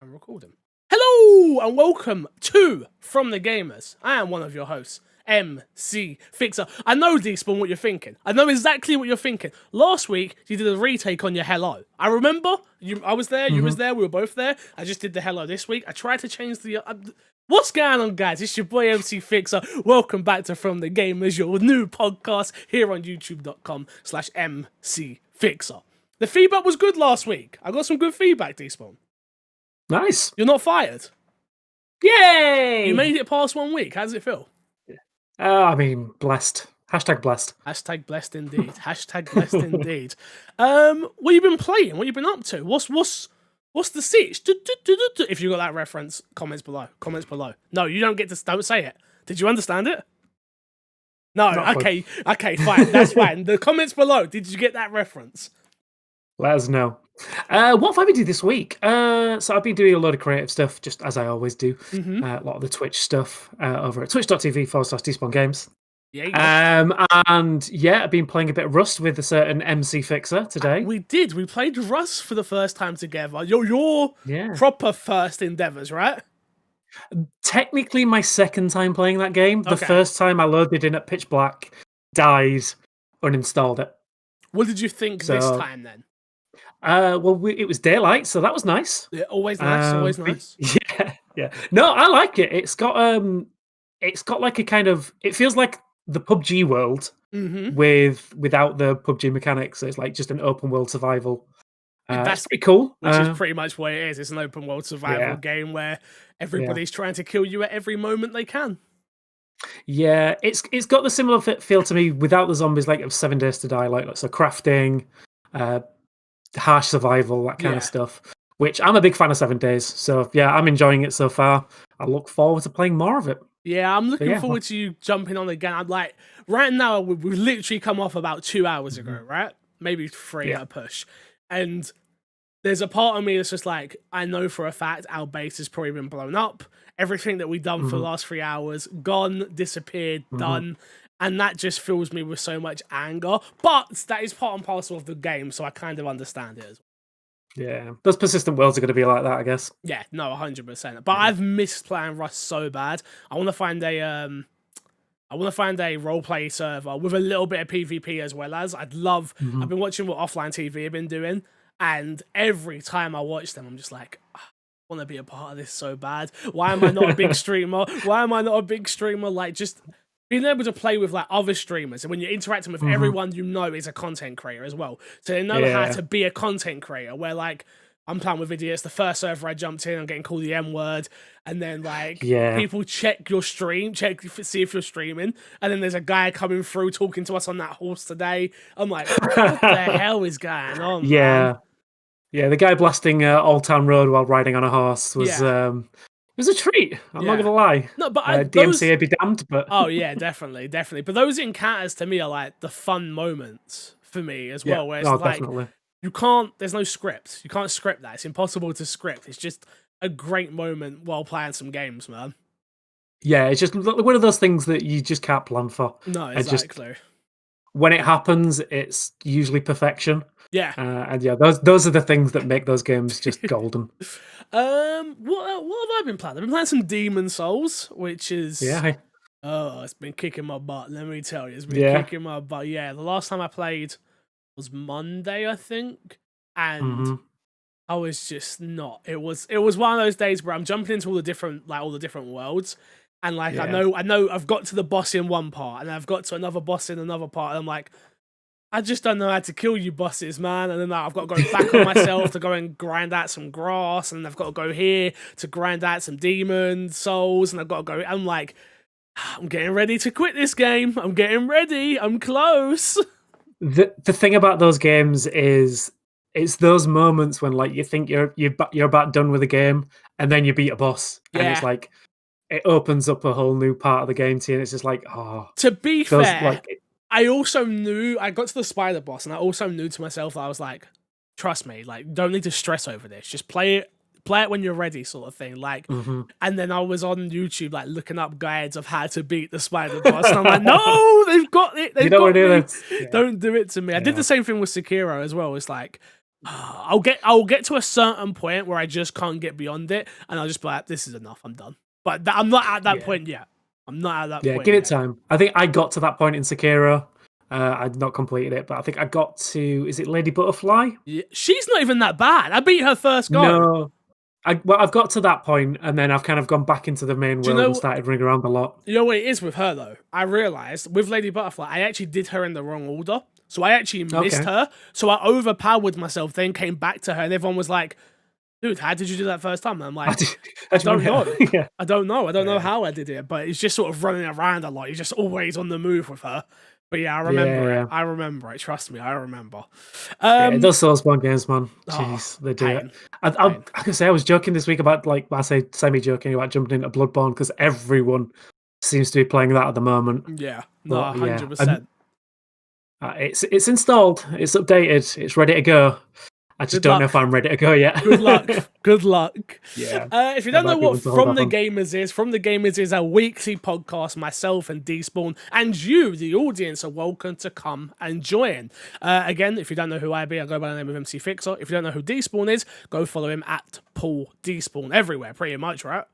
I'm recording. Hello and welcome to From the Gamers. I am one of your hosts, MC Fixer. I know, Despawn, what you're thinking. I know exactly what you're thinking. Last week, you did a retake on your hello. I remember. I was there, you was there, we were both there. I just did the hello this week. I tried to change the... What's going on, guys? It's your boy, MC Fixer. Welcome back to From the Gamers, your new podcast here on youtube.com/MC Fixer. The feedback was good last week. I got some good feedback, Despawn. Nice. You're not fired. Yay! You made it past 1 week. How does it feel? I mean, blessed. Hashtag blessed. Hashtag blessed indeed. Hashtag blessed indeed. What you been playing? What you been up to? What's the sitch? If you got that reference, comments below. Comments below. No, you don't get to. Don't say it. Did you understand it? No. Okay. Okay. Fine. That's fine. The comments below. Did you get that reference? Let us know. What have I been doing this week? So I've been doing a lot of creative stuff, just as I always do. A lot of the Twitch stuff over at twitch.tv/DespawnGames. Yeah. And yeah, I've been playing a bit of Rust with a certain MC Fixer today. We did. We played Rust for the first time together. Your proper first endeavors, right? Technically, my second time playing that game. The first time I loaded in at pitch black, died, uninstalled it. What did you think this time then? Well, it was daylight, so that was nice. Yeah, always nice. Always nice. Yeah. No, I like it. It's got like a kind of. It feels like the PUBG world without the PUBG mechanics. So it's like just an open world survival. That's pretty cool. Which is pretty much what it is. It's an open world survival game where everybody's trying to kill you at every moment they can. Yeah, it's got the similar feel to me without the zombies, like of 7 Days to Die, like so crafting, harsh survival, that kind of stuff. Which I'm a big fan of 7 Days, so yeah, I'm enjoying it so far. I look forward to playing more of it. Yeah, I'm looking forward to you jumping on again. I'd like right now we've literally come off about 2 hours ago, right? Maybe 3 at a push, and there's a part of me that's just like, I know for a fact our base has probably been blown up. Everything that we've done for the last 3 hours, gone, disappeared, done. And that just fills me with so much anger. But that is part and parcel of the game, so I kind of understand it as well. Yeah, those persistent worlds are going to be like that, I guess. Yeah, no, 100%. But I've missed playing Rust so bad. I want to find a roleplay server with a little bit of PvP as well as. I've been watching what Offline TV have been doing, and every time I watch them, I'm just like, I want to be a part of this so bad. Why am I not a big streamer? Why am I not a big streamer? Like, just being able to play with like other streamers, and when you're interacting with everyone you know is a content creator as well, so they know how to be a content creator. Where like I'm playing with idiots, the first server I jumped in, I'm getting called the M word, and then like people check your stream, see if you're streaming, and then there's a guy coming through talking to us on that horse today. I'm like, what the hell is going on? Man? Yeah, the guy blasting Old Town Road while riding on a horse was it was a treat. I'm not gonna lie. No, but DMCA be damned. But oh yeah, definitely. But those encounters to me are like the fun moments for me as well. Where it's definitely. There's no script. You can't script that. It's impossible to script. It's just a great moment while playing some games, man. Yeah, it's just one of those things that you just can't plan for. No, exactly. When it happens, it's usually perfection. Yeah. And yeah, those are the things that make those games just golden. What have I been playing? I've been playing some Demon Souls, which is it's been kicking my butt. Let me tell you, it's been kicking my butt. Yeah, the last time I played was Monday, I think, and I was just not. It was one of those days where I'm jumping into all the different worlds, and like I know I've got to the boss in one part, and I've got to another boss in another part, and I'm like, I just don't know how to kill you bosses, man. And then I've got to go back on myself to go and grind out some grass, and I've got to go here to grind out some demon souls, and I've got to go. I'm like, I'm getting ready to quit this game. I'm getting ready. I'm close. The thing about those games is it's those moments when like you think you're about done with the game, and then you beat a boss, and it's like it opens up a whole new part of the game to you, and it's just like, To be fair. I also knew, I got to the spider boss, and I also knew to myself that I was like, trust me, like, don't need to stress over this. Just play it when you're ready, sort of thing. Like, and then I was on YouTube, like, looking up guides of how to beat the spider boss, and I'm like, no, they've got it. They've got it. Don't do it to me. I did the same thing with Sekiro as well. It's like, I'll get to a certain point where I just can't get beyond it, and I'll just be like, this is enough, I'm done. But I'm not at that point yet. I'm not at that point. Yeah, give it time. I think I got to that point in Sekiro. I'd not completed it, but I think I got to, is it Lady Butterfly? Yeah, she's not even that bad. I beat her first go. No. I've got to that point, and then I've kind of gone back into the main world and started running around a lot. You know what it is with her, though? I realised, with Lady Butterfly, I actually did her in the wrong order. So I actually missed her. So I overpowered myself, then came back to her, and everyone was like, dude, how did you do that first time? And I'm like, I don't know. Yeah. I don't know. I don't know how I did it, but it's just sort of running around a lot. You're just always on the move with her. But yeah, I remember it. I remember it. Trust me, I remember. Those Soulsborne games, man. Jeez, they do it. I can say I was joking this week about, like, I say semi-joking about jumping into Bloodborne because everyone seems to be playing that at the moment. Yeah, no, 100%. It's installed. It's updated. It's ready to go. I just don't know if I'm ready to go yet. Good luck. Good luck. Yeah. If you don't know what From the Gamers is a weekly podcast. Myself and Despawn and you, the audience, are welcome to come and join. Again, if you don't know who I be, I go by the name of MC Fixer. If you don't know who Despawn is, go follow him at Paul Despawn everywhere, pretty much, right?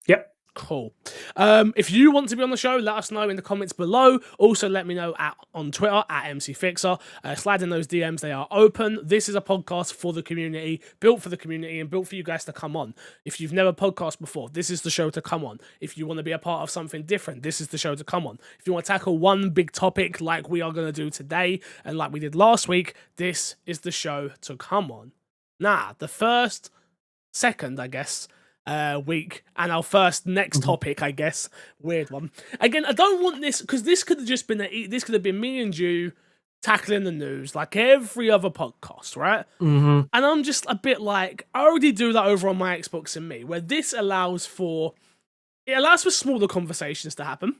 Yep. Cool. If you want to be on the show, let us know in the comments below. Also, let me know on Twitter at MC Fixer. Slide in those DMs; they are open. This is a podcast for the community, built for the community, and built for you guys to come on. If you've never podcast before, this is the show to come on. If you want to be a part of something different, this is the show to come on. If you want to tackle one big topic like we are going to do today and like we did last week, this is the show to come on. Now, the second, I guess, week and our first next topic, I guess, weird one. Again, I don't want this because this could have just been this could have been me and you tackling the news like every other podcast, right? And I'm just a bit like, I already do that over on my Xbox and me, where this allows for smaller conversations to happen.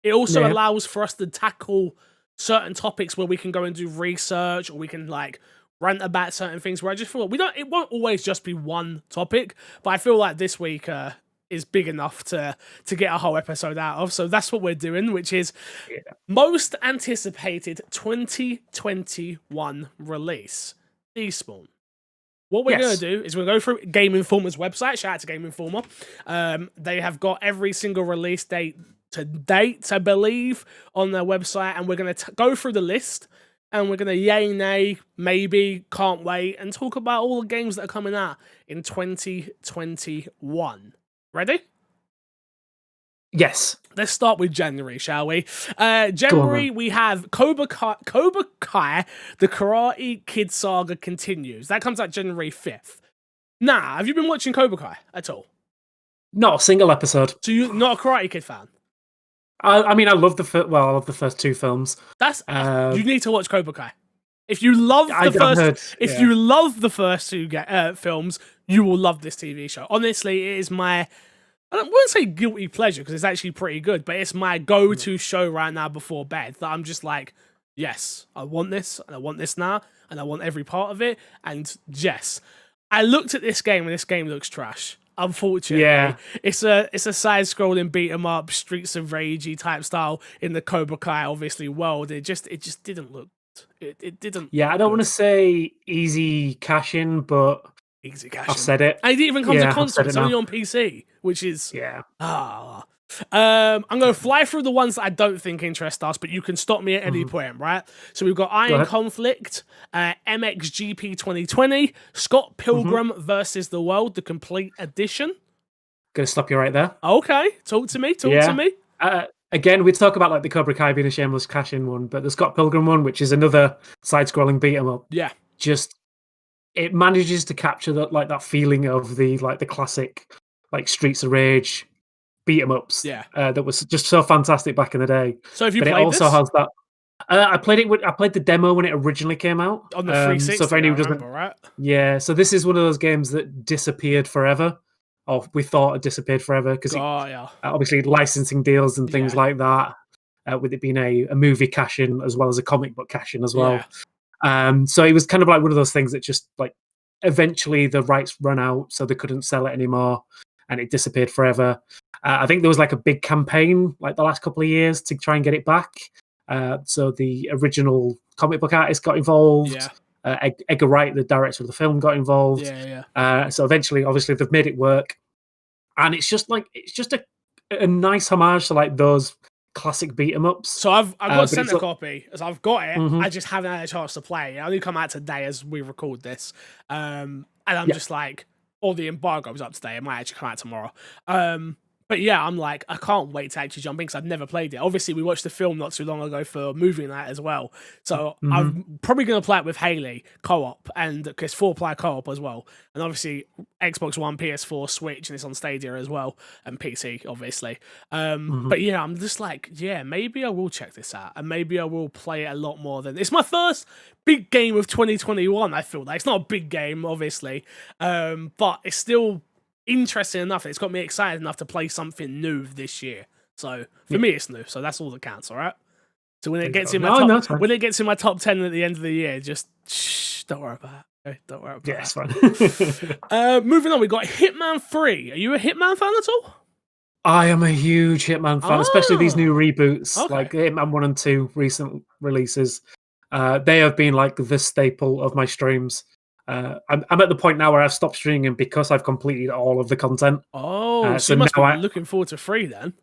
It also allows for us to tackle certain topics where we can go and do research, or we can like rant about certain things where I just feel like it won't always just be one topic, but I feel like this week is big enough to get a whole episode out of. So that's what we're doing, which is most anticipated 2021 release, Despawn. What we're going to do is we're going to go through Game Informer's website. Shout out to Game Informer. They have got every single release date to date, I believe, on their website, and we're going to go through the list. And we're going to yay, nay, maybe, can't wait, and talk about all the games that are coming out in 2021. Ready? Yes. Let's start with January, shall we? January, we have Kobakai, the Karate Kid Saga continues. That comes out January 5th. Now, have you been watching Kobakai at all? Not a single episode. So you're not a Karate Kid fan? I mean, I love the first two films. You need to watch Kobakai. If you love you love the first two films, you will love this TV show. Honestly, it is I wouldn't say guilty pleasure because it's actually pretty good, but it's my go-to show right now before bed. That I'm just like, yes, I want this, and I want this now, and I want every part of it. And yes, I looked at this game, and this game looks trash. Unfortunately, it's a side-scrolling beat 'em up, Streets of Ragey type style in the Kobakai obviously world. It just didn't look. It didn't. Yeah, I don't want to say easy cash-in, but easy cash-in. I've said it. And it didn't even come to console. It's only on PC, which is I'm going to fly through the ones that I don't think interest us, but you can stop me at any point, right? So we've got Iron Conflict, MXGP 2020, Scott Pilgrim versus the World, the complete edition. Gonna stop you right there. Okay, talk to me. Again, we talk about like the Cobra Kai being a shameless cash-in one, but the Scott Pilgrim one, which is another side-scrolling beat 'em up. Yeah, just it manages to capture that feeling of the classic like Streets of Rage beat 'em ups. That was just so fantastic back in the day. So have you played this? It also has that. I played the demo when it originally came out on the 360. So if anyone doesn't, right? Yeah. So this is one of those games that disappeared forever, or we thought it disappeared forever because obviously licensing deals and things like that. With it being a movie cash-in as well as a comic book cash-in as well. So it was kind of like one of those things that just like eventually the rights run out, so they couldn't sell it anymore, and it disappeared forever. I think there was like a big campaign like the last couple of years to try and get it back. So the original comic book artist got involved. Edgar Wright, the director of the film, got involved. So eventually, obviously, they've made it work, and it's just a nice homage to like those classic beat 'em ups. So I've got sent a copy, as I've got it. I just haven't had a chance to play. It only come out today as we record this, and I'm just like, all the embargo was up today. It might actually come out tomorrow. But yeah, I'm like, I can't wait to actually jump in because I've never played it. Obviously, we watched the film not too long ago for movie night as well. So I'm probably going to play it with Haley co-op, and because 4-player co-op as well. And obviously, Xbox One, PS4, Switch, and it's on Stadia as well, and PC, obviously. But yeah, I'm just like, yeah, maybe I will check this out, and maybe I will play it a lot more than... It's my first big game of 2021, I feel like. It's not a big game, obviously, but it's still... interesting enough. It's got me excited enough to play something new this year. So for me, it's new. So that's all that counts. All right. So when it gets in my top 10 at the end of the year, just don't worry about it. Okay? Don't worry about it. It's fine. Moving on, we got Hitman 3. Are you a Hitman fan at all? I am a huge Hitman fan, especially these new reboots, like Hitman 1 and 2 recent releases. They have been like the staple of my streams. I'm at the point now where I've stopped streaming because I've completed all of the content. So you must be looking forward to 3 then.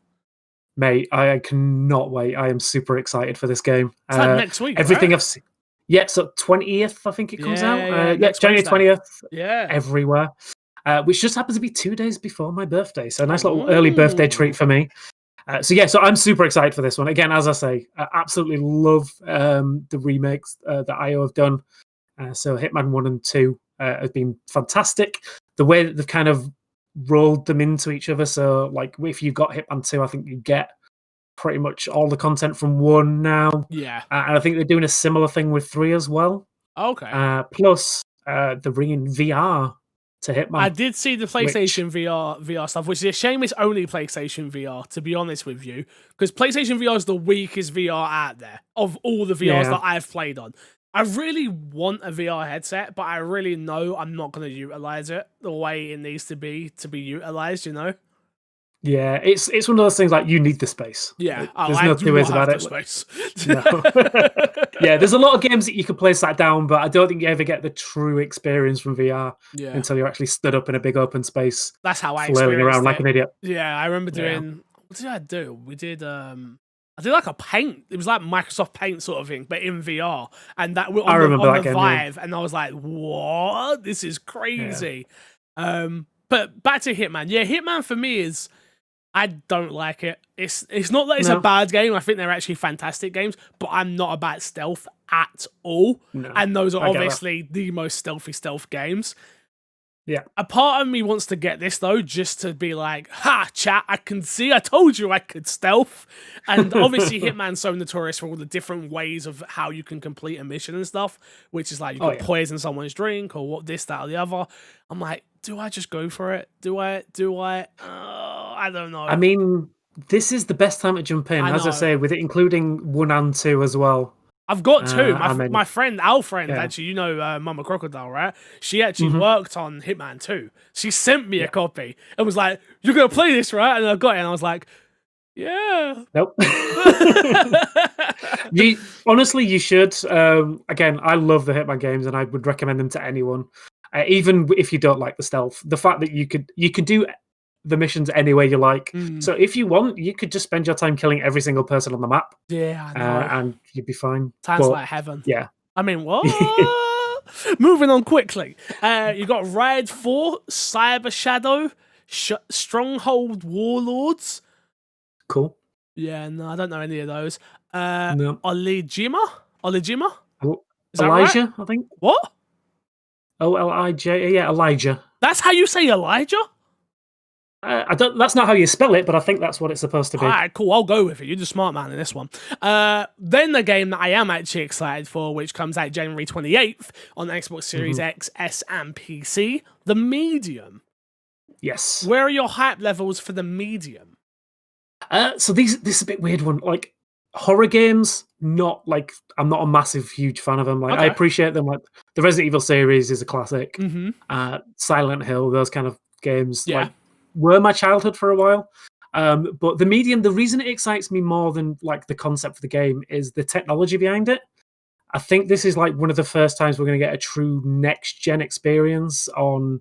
Mate, I cannot wait. I am super excited for this game. It's like next week, everything right? I've seen. Yeah, so 20th, I think it comes out. January 20th. Yeah. Everywhere. Which just happens to be 2 days before my birthday. So a nice little early birthday treat for me. So I'm super excited for this one. Again, as I say, I absolutely love the remakes that IO have done. So Hitman 1 and 2 have been fantastic. The way that they've kind of rolled them into each other. So like if you got Hitman 2, I think you get pretty much all the content from 1 now. Yeah. And I think they're doing a similar thing with 3 as well. Okay. Plus, they're bringing VR to Hitman. I did see the PlayStation VR stuff, which is a shame it's only PlayStation VR, to be honest with you. Because PlayStation VR is the weakest VR out there of all the VRs that I've played on. I really want a VR headset, but I really know I'm not going to utilize it the way it needs to be utilized, you know? Yeah, it's one of those things like you need the space. Yeah. There's no two ways about it. Space. No. Yeah, there's a lot of games that you can play sat down, but I don't think you ever get the true experience from VR until you're actually stood up in a big open space. That's how I flailing around like an idiot. Yeah, I remember doing... What did I do? We did... I did like a paint. It was like Microsoft Paint sort of thing, but in VR, and that I remember on the Vive, and I was like, "What? This is crazy." Yeah. But back to Hitman. Yeah, Hitman for me is I don't like it. It's not that it's a bad game. I think they're actually fantastic games, but I'm not about stealth at all. No, and those are obviously the most stealth games. Yeah. A part of me wants to get this, though, just to be like, ha, chat, I told you I could stealth. And obviously Hitman's so notorious for all the different ways of how you can complete a mission and stuff, which is like you can poison someone's drink or what, this, that, or the other. I'm like, do I just go for it? Do I? I don't know. I mean, this is the best time to jump in, as I say, with it including 1 and 2 as well. I've got 2. My friend, our friend, actually, you know Mama Crocodile, right? She actually worked on Hitman 2. She sent me a copy and was like, "You're going to play this, right?" And I got it, and I was like, yeah. Nope. Honestly, you should. Again, I love the Hitman games, and I would recommend them to anyone. Even if you don't like the stealth, the fact that you could do the missions any way you like. So if you want, you could just spend your time killing every single person on the map. Yeah, I know. And you'd be fine. Sounds like heaven. Yeah. I mean, what? Moving on quickly. You got Ride 4, Cyber Shadow, Stronghold Warlords. Cool. Yeah, no, I don't know any of those. No. Olijima? Is that Elijah, right? I think. What? Olij. Yeah, Elijah. That's how you say Elijah? That's not how you spell it, but I think that's what it's supposed to be. All right, cool. I'll go with it. You're the smart man in this one. Then the game that I am actually excited for, which comes out January 28th on Xbox Series X, S, and PC, The Medium. Yes. Where are your hype levels for The Medium? So this is a bit weird one. Like horror games, not like I'm not a massive, huge fan of them. Like I appreciate them. Like the Resident Evil series is a classic. Silent Hill, those kind of games. Yeah. Like, were my childhood for a while. But The Medium, the reason it excites me more than like the concept of the game is the technology behind it. I think this is like one of the first times we're going to get a true next gen experience on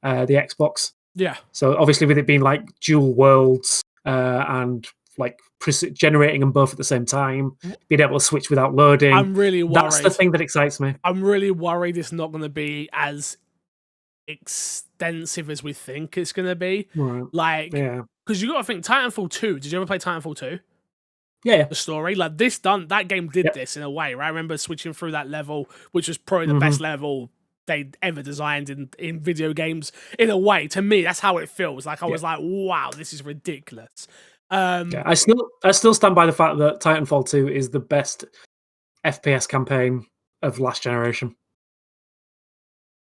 the Xbox. Yeah. So obviously, with it being like dual worlds and like generating them both at the same time, being able to switch without loading. I'm really worried. That's the thing that excites me. I'm really worried it's not going to be as extensive as we think it's going to be. Right. Like, because you got to think Titanfall 2. Did you ever play Titanfall 2? Yeah. The story, like that game did this in a way, right? I remember switching through that level, which was probably the best level they ever designed in video games. In a way, to me, that's how it feels. Like I was like, wow, this is ridiculous. I still stand by the fact that Titanfall 2 is the best FPS campaign of last generation.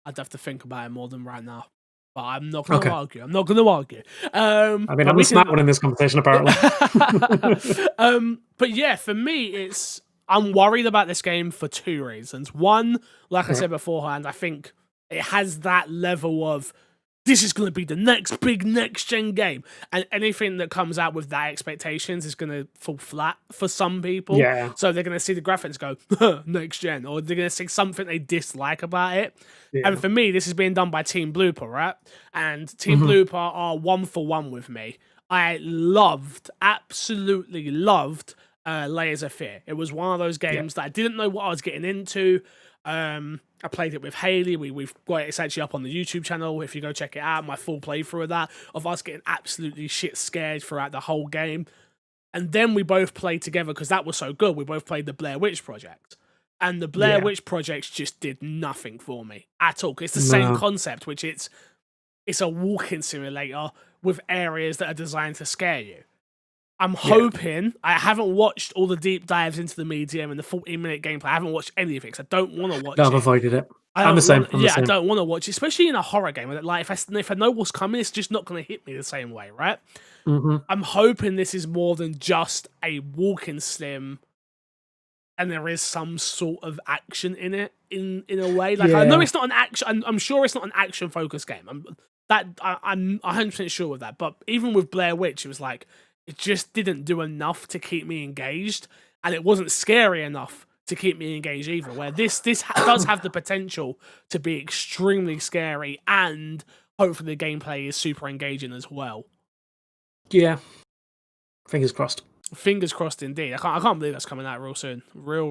I'd have to think about it more than right now. But I'm not going to argue. I'm not going to argue. I mean, I'm the smart one in this conversation, apparently. But yeah, for me, I'm worried about this game for two reasons. One, like I said beforehand, I think it has that level of this is going to be the next big next-gen game. And anything that comes out with that expectations is going to fall flat for some people. Yeah. So they're going to see the graphics go, next-gen, or they're going to see something they dislike about it. Yeah. And for me, this is being done by Team Blooper, right? And Team Blooper are 1 for 1 with me. I absolutely loved Layers of Fear. It was one of those games that I didn't know what I was getting into. I played it with Haley. We've got it. It's actually up on the YouTube channel. If you go check it out, my full playthrough of that, of us getting absolutely shit scared throughout the whole game. And then we both played together because that was so good. We both played the Blair Witch Project. And the Blair Witch Project just did nothing for me at all. It's the same concept, which it's a walking simulator with areas that are designed to scare you. I'm hoping, I haven't watched all the deep dives into the medium and the 14-minute gameplay. I haven't watched any of it because I don't want to watch it. I've avoided it. I'm the same. I don't want to watch it, especially in a horror game. Like, if I know what's coming, it's just not going to hit me the same way, right? I'm hoping this is more than just a walking sim and there is some sort of action in it, in a way. Like, I know it's not an action. I'm sure it's not an action-focused game. I'm 100% sure with that. But even with Blair Witch, it was like, it just didn't do enough to keep me engaged, and it wasn't scary enough to keep me engaged either. Where this does have the potential to be extremely scary, and hopefully the gameplay is super engaging as well. Yeah, fingers crossed. Fingers crossed indeed. I can't believe that's coming out real soon. Real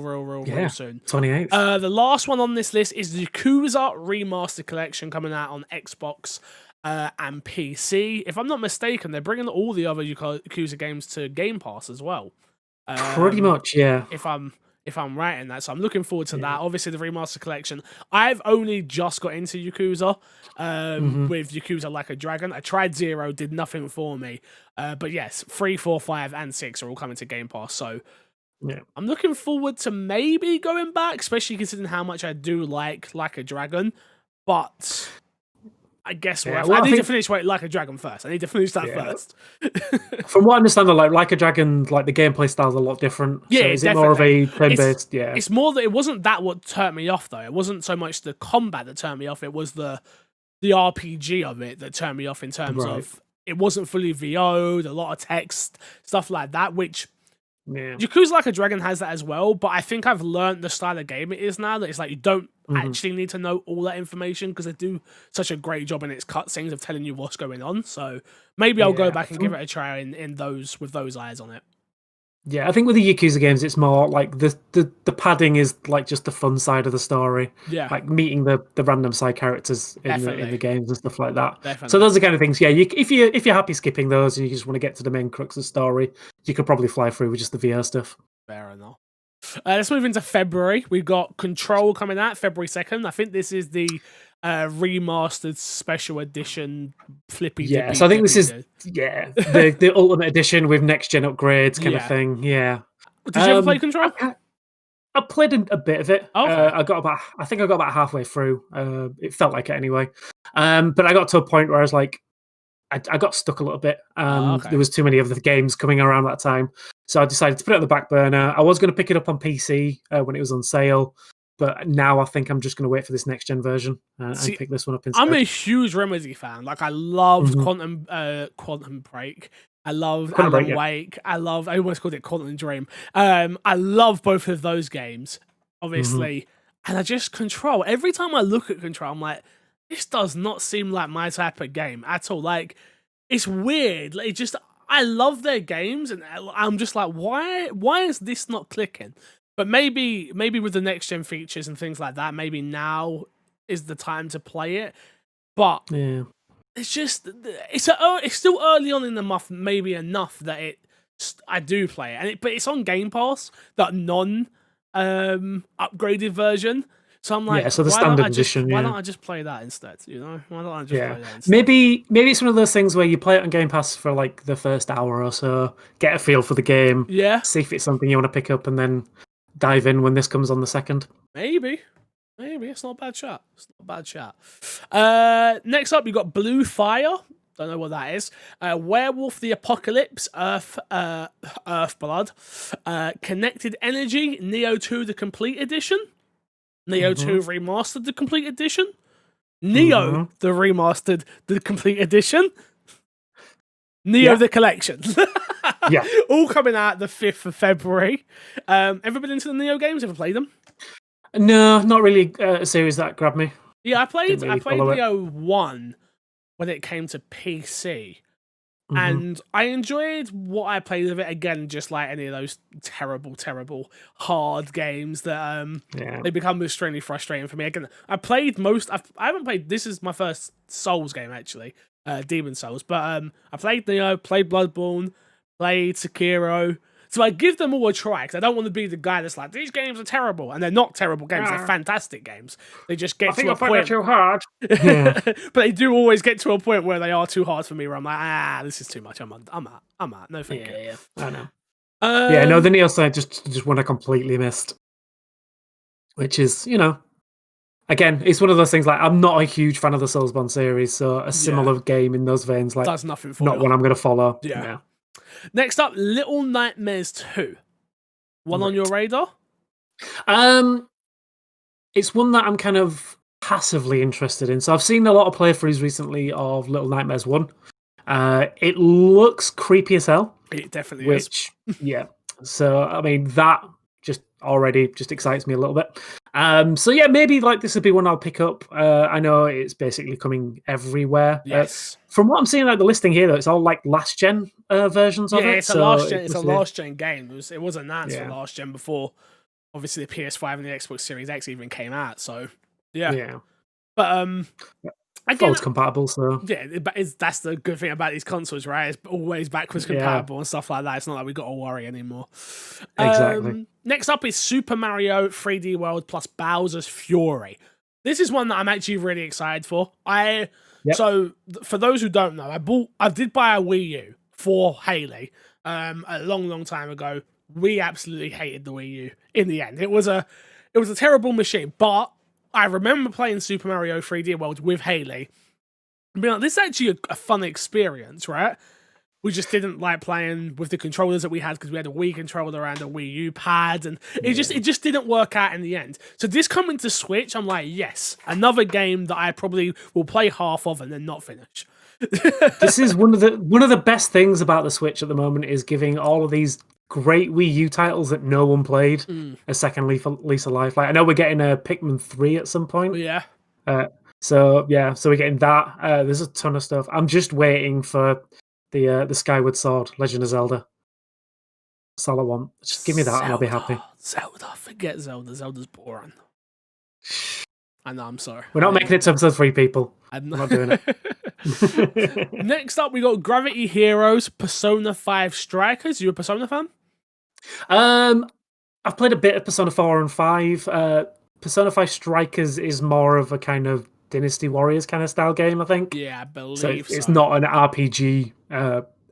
soon. 28th. The last one on this list is the Kuza Remastered Collection coming out on Xbox and PC. If I'm not mistaken, they're bringing all the other Yakuza games to Game Pass as well. Pretty much, yeah. If I'm right in that, so I'm looking forward to that. Obviously, the Remastered Collection. I've only just got into Yakuza with Yakuza Like a Dragon. I tried 0, did nothing for me. But yes, 3, 4, 5, and 6 are all coming to Game Pass. So I'm looking forward to maybe going back, especially considering how much I do like a Dragon. But I guess I need to finish Like a Dragon first. I need to finish that first. From what I understand, like a Dragon, like the gameplay style is a lot different. Yeah, so is it more of a turn-based? It's more that it wasn't that what turned me off though. It wasn't so much the combat that turned me off. It was the RPG of it that turned me off in terms of it wasn't fully VO'd, a lot of text, stuff like that, which Yakuza Like a Dragon has that as well, but I think I've learned the style of game it is now, that it's like you don't actually need to know all that information because they do such a great job in its cutscenes of telling you what's going on. So maybe I'll go back and give it a try in those with those eyes on it. Yeah, I think with the Yakuza games, it's more like the padding is like just the fun side of the story. Yeah, like meeting the random side characters in the games and stuff like that. Definitely. So those are the kind of things. Yeah, if you're happy skipping those and you just want to get to the main crux of the story, you could probably fly through with just the VR stuff. Fair enough. Let's move into February. We've got Control coming out February 2nd. I think this is the remastered special edition flippy. Yeah, so I think this is the ultimate edition with next gen upgrades kind of thing. Yeah. Did you ever play Control? I played a bit of it. Okay. I think I got about halfway through. It felt like it anyway. But I got to a point where I was like, I got stuck a little bit. There was too many other games coming around that time. So I decided to put it on the back burner. I was going to pick it up on PC when it was on sale. But now I think I'm just going to wait for this next gen version and pick this one up instead. I'm a huge Remedy fan. Like I love Quantum Break. I love Alan Wake. I almost called it Quantum Dream. I love both of those games. obviously, and I just Control. Every time I look at Control, I'm like, this does not seem like my type of game at all. Like, it's weird. Like, I love their games, and I'm just like, why is this not clicking? But maybe with the next gen features and things like that, maybe now is the time to play it. But it's just it's still early on in the month, maybe enough that I do play it, but it's on Game Pass, that upgraded version. So I'm like, so the standard edition. Why don't I just play that instead? You know, why don't I just play that instead? Maybe it's one of those things where you play it on Game Pass for like the first hour or so, get a feel for the game, see if it's something you want to pick up, and then dive in when this comes on the second. Maybe it's not a bad shot. Next up, you got Blue Fire. Don't know what that is. Werewolf the Apocalypse, Earthblood, Connected Energy, Neo 2 the Complete Edition, Neo 2 Remastered the Complete Edition, Neo the Remastered the Complete Edition, Neo the Collection. All coming out the 5th of February. Ever been into the Neo games? Ever played them? No, not really a series that grabbed me. Yeah, I played Neo 1 when it came to PC. And I enjoyed what I played of it. Again, just like any of those terrible hard games that they become extremely frustrating for me. Again, I haven't played, this is my first Souls game actually, Demon Souls, but I played Neo, played Bloodborne, played Sekiro. So I give them all a try, because I don't want to be the guy that's like, these games are terrible. And they're not terrible games, they're fantastic games. They just get to a point. Too hard. But they do always get to a point where they are too hard for me, where I'm like, this is too much. I'm out. No, thank you. Yeah, I know. The Neo side just one I completely missed. Which is, again, it's one of those things like, I'm not a huge fan of the Soulsborne series, so a similar game in those veins, like, does nothing for not you. one I'm going to follow. Yeah. Next up, Little Nightmares 2. One on your radar? It's one that I'm kind of passively interested in. So I've seen a lot of playthroughs recently of Little Nightmares 1. It looks creepy as hell. It definitely is. So, I mean, that just excites me a little bit. So yeah, maybe like this would be one I'll pick up. I know it's basically coming everywhere. Yes. From what I'm seeing, like the listing here, though, it's all like last gen versions of it. Yeah, it's a last gen game. It was announced for last gen before, obviously, the PS5 and the Xbox Series X even came out. So yeah. But again, forwards compatible. So that's the good thing about these consoles, right? It's always backwards compatible and stuff like that. It's not like we got to worry anymore. Exactly. Next up is Super Mario 3D World plus Bowser's Fury. This is one that I'm actually really excited for. So for those who don't know, I did buy a Wii U for Haley a long time ago. We absolutely hated the Wii U in the end. It was a terrible machine, but I remember playing Super Mario 3D World with Haley and being like, this is actually a fun experience, right? We just didn't like playing with the controllers that we had, because we had a Wii controller and a Wii U pad, and it just didn't work out in the end. So this coming to Switch, I'm like, yes, another game that I probably will play half of and then not finish. This is one of the best things about the Switch at the moment, is giving all of these great Wii U titles that no one played a second lease of life. Like, I know we're getting a Pikmin 3 at some point. Yeah. So we're getting that. There's a ton of stuff. I'm just waiting for the Skyward Sword, Legend of Zelda. That's all I want. Just give me that and I'll be happy. Zelda. Forget Zelda. Zelda's boring. I know, I'm sorry. We're not making it to episode 3, people. I'm not doing it. Next up, we got Gravity Heroes Persona 5 Strikers. You a Persona fan? I've played a bit of Persona 4 and 5. Persona 5 Strikers is more of a kind of Dynasty Warriors kind of style game, I think. Yeah, I believe so. It's not an RPG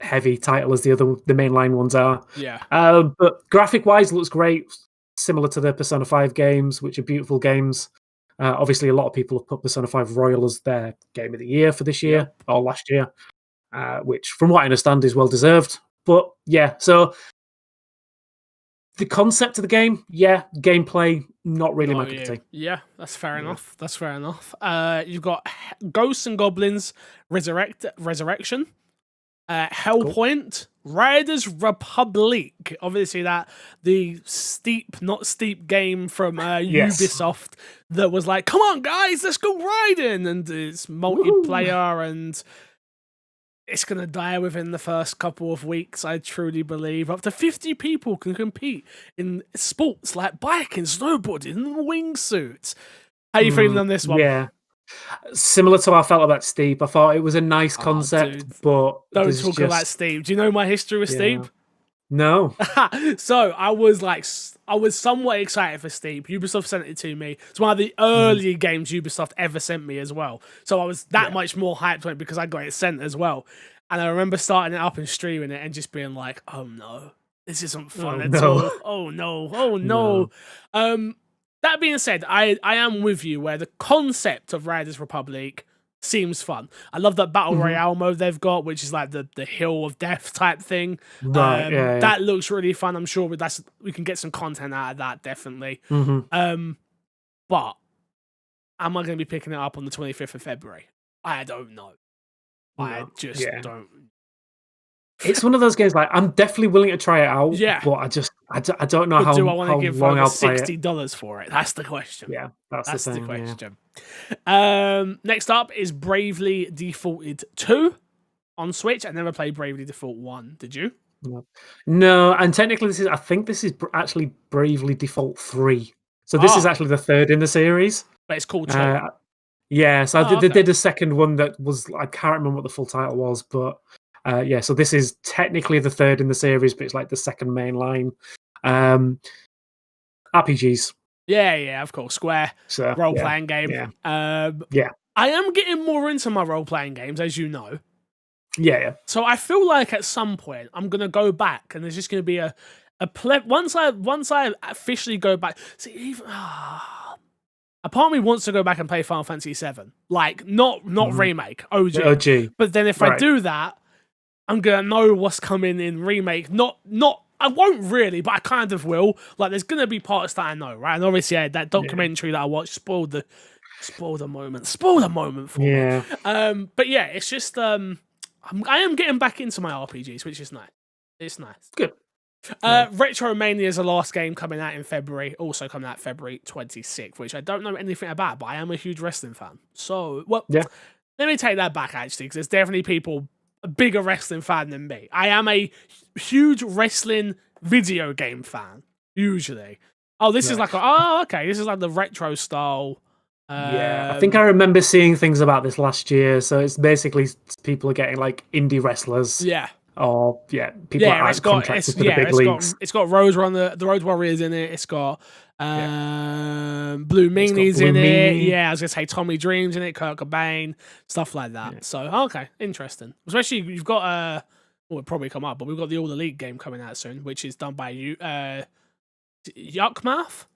heavy title as the mainline ones are. Yeah. But graphic wise, looks great. Similar to the Persona 5 games, which are beautiful games. Obviously, a lot of people have put Persona 5 Royal as their game of the year for this year or last year, which, from what I understand, is well deserved. But yeah, so the concept of the game, gameplay, not really my cup of tea. Yeah, that's fair enough. That's fair enough. You've got Ghosts and Goblins Resurrection, Hellpoint, Riders Republic. Obviously, the not steep game from Ubisoft that was like, come on, guys, let's go riding. And it's multiplayer and it's going to die within the first couple of weeks, I truly believe. Up to 50 people can compete in sports like biking, snowboarding, and wingsuits. How are you feeling on this one? Yeah. Similar to how I felt about Steep. I thought it was a nice concept, but don't talk about Steep. Do you know my history with Steep? No. So I was somewhat excited for Steep. Ubisoft sent it to me. It's one of the early games Ubisoft ever sent me as well. So I was that much more hyped on it because I got it sent as well. And I remember starting it up and streaming it and just being like, oh no, this isn't fun at all. Oh no. That being said, I am with you where the concept of Riders Republic seems fun. I love that battle royale mode they've got, which is like the hill of death type thing. That looks really fun. I'm sure we can get some content out of that, definitely. But am I going to be picking it up on the 25th of February? I don't know. I just don't. It's one of those games like I'm definitely willing to try it out. Yeah, but I don't know do I want to give over $60 for it? That's the question. Yeah, that's the question. Yeah. Next up is Bravely Defaulted 2 on Switch. I never played Bravely Default 1. Did you? No, and technically I think this is actually Bravely Default 3. So this is actually the third in the series. But it's called 2. Yeah, so they did a second one that was, I can't remember what the full title was, but so this is technically the third in the series, but it's like the second main line. RPGs. Yeah, of course. Square role-playing game. Yeah. I am getting more into my role-playing games, as you know. Yeah. So I feel like at some point I'm gonna go back, and there's just gonna be a once I officially go back. See, even a part of me wants to go back and play Final Fantasy VII, like not remake, OG. But then if I do that, I'm gonna know what's coming in remake. Not. I won't really, but I kind of will. Like, there's gonna be parts that I know, right? And obviously, that documentary that I watched spoiled the moment for me. But yeah, it's just I am getting back into my RPGs, which is nice. It's nice. Good. Retromania is the last game coming out in February, also coming out February 26th, which I don't know anything about, but I am a huge wrestling fan. So, let me take that back, actually, because there's definitely people a bigger wrestling fan than me. I am a huge wrestling video game fan, usually. Oh, this is like, this is like the retro style. I think I remember seeing things about this last year, so it's basically people are getting like indie wrestlers. Yeah. Or people are contracted for the big leagues. It's got the Road Warriors in it. It's got Blue Meanies in it. Yeah, I was gonna say Tommy Dreams in it, Kurt Cobain, stuff like that. Yeah. So okay, interesting. Especially you've got it'll probably come up, but we've got the All Elite game coming out soon, which is done by Yuckmouth.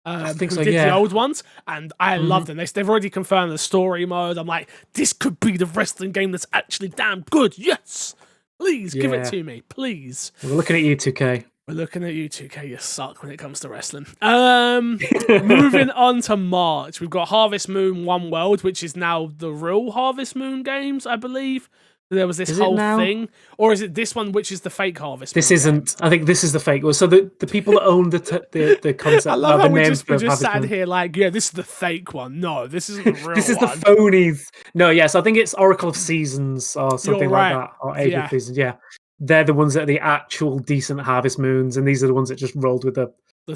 I think so, the old ones, and I love them. They've already confirmed the story mode. I'm like, this could be the wrestling game that's actually damn good. Yes. Please give it to me, please. We're looking at you, 2K. We're looking at you, 2K. You suck when it comes to wrestling. Moving on to March, we've got Harvest Moon One World, which is now the real Harvest Moon games, I believe. There was this whole thing, or is it this one, which is the fake Harvest? This isn't. I think this is the fake one. So the people that own the concept. I love how we just sat here like, this is the fake one. No, this isn't the real. This is the phonies. No, yes, I think it's Oracle of Seasons or something like that, or Age of Seasons. Yeah, they're the ones that are the actual decent Harvest Moons, and these are the ones that just rolled with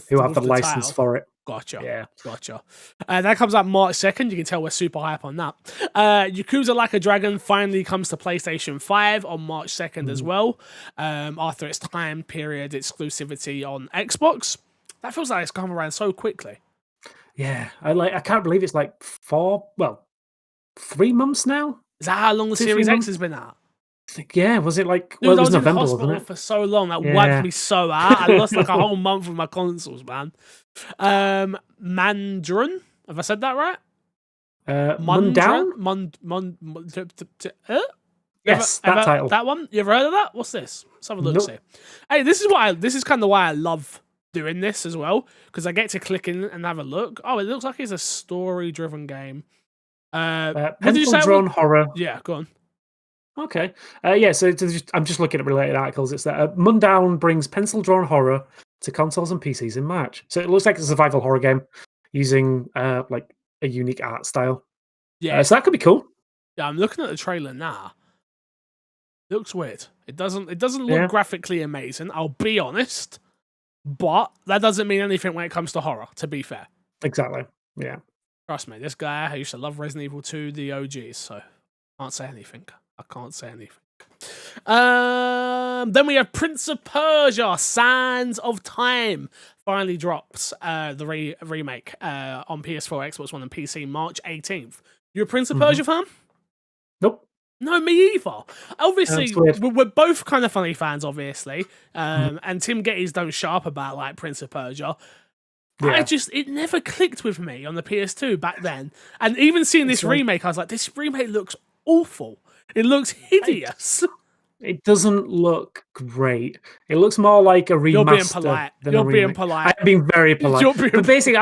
who have the license for it. Gotcha. Yeah. Gotcha. That comes out March 2nd. You can tell we're super hype on that. Yakuza Like a Dragon finally comes to PlayStation 5 on March 2nd as well. After its time period exclusivity on Xbox. That feels like it's come around so quickly. Yeah. I can't believe it's like 3 months now. Is that how long the Series X has been out? Was it like... Dude, it was November, wasn't it? For so long. That wiped me so out. I lost like a whole month with my consoles, man. Mandarin. Have I said that right? Mundown? Yes, that title. That one? You ever heard of that? What's this? Let's have a look. See. Hey, this is kind of why I love doing this as well, because I get to click in and have a look. Oh, it looks like it's a story-driven game. Pencil drawn horror. Yeah, go on. Okay. Yeah, so I'm just looking at related articles. It's that Mundown brings pencil-drawn horror to consoles and PCs in March. So it looks like a survival horror game using like a unique art style. Yeah. So that could be cool. Yeah, I'm looking at the trailer now. It looks weird. It doesn't look graphically amazing, I'll be honest. But that doesn't mean anything when it comes to horror, to be fair. Exactly. Yeah. Trust me, this guy, I used to love Resident Evil 2, the OGs, so I can't say anything. I can't say anything. Then we have Prince of Persia, Sands of Time. Finally drops the remake on PS4, Xbox One, and PC March 18th. You a Prince of Persia fan? Nope. No, me either. Obviously, we're both kind of funny fans, obviously. And Tim Geddes don't sharp about like Prince of Persia. Yeah. It never clicked with me on the PS2 back then. And even seeing this remake, I was like, this remake looks awful. It looks hideous. It doesn't look great. It looks more like a remaster. You're being polite. You're being polite. I'm being very polite. But basically,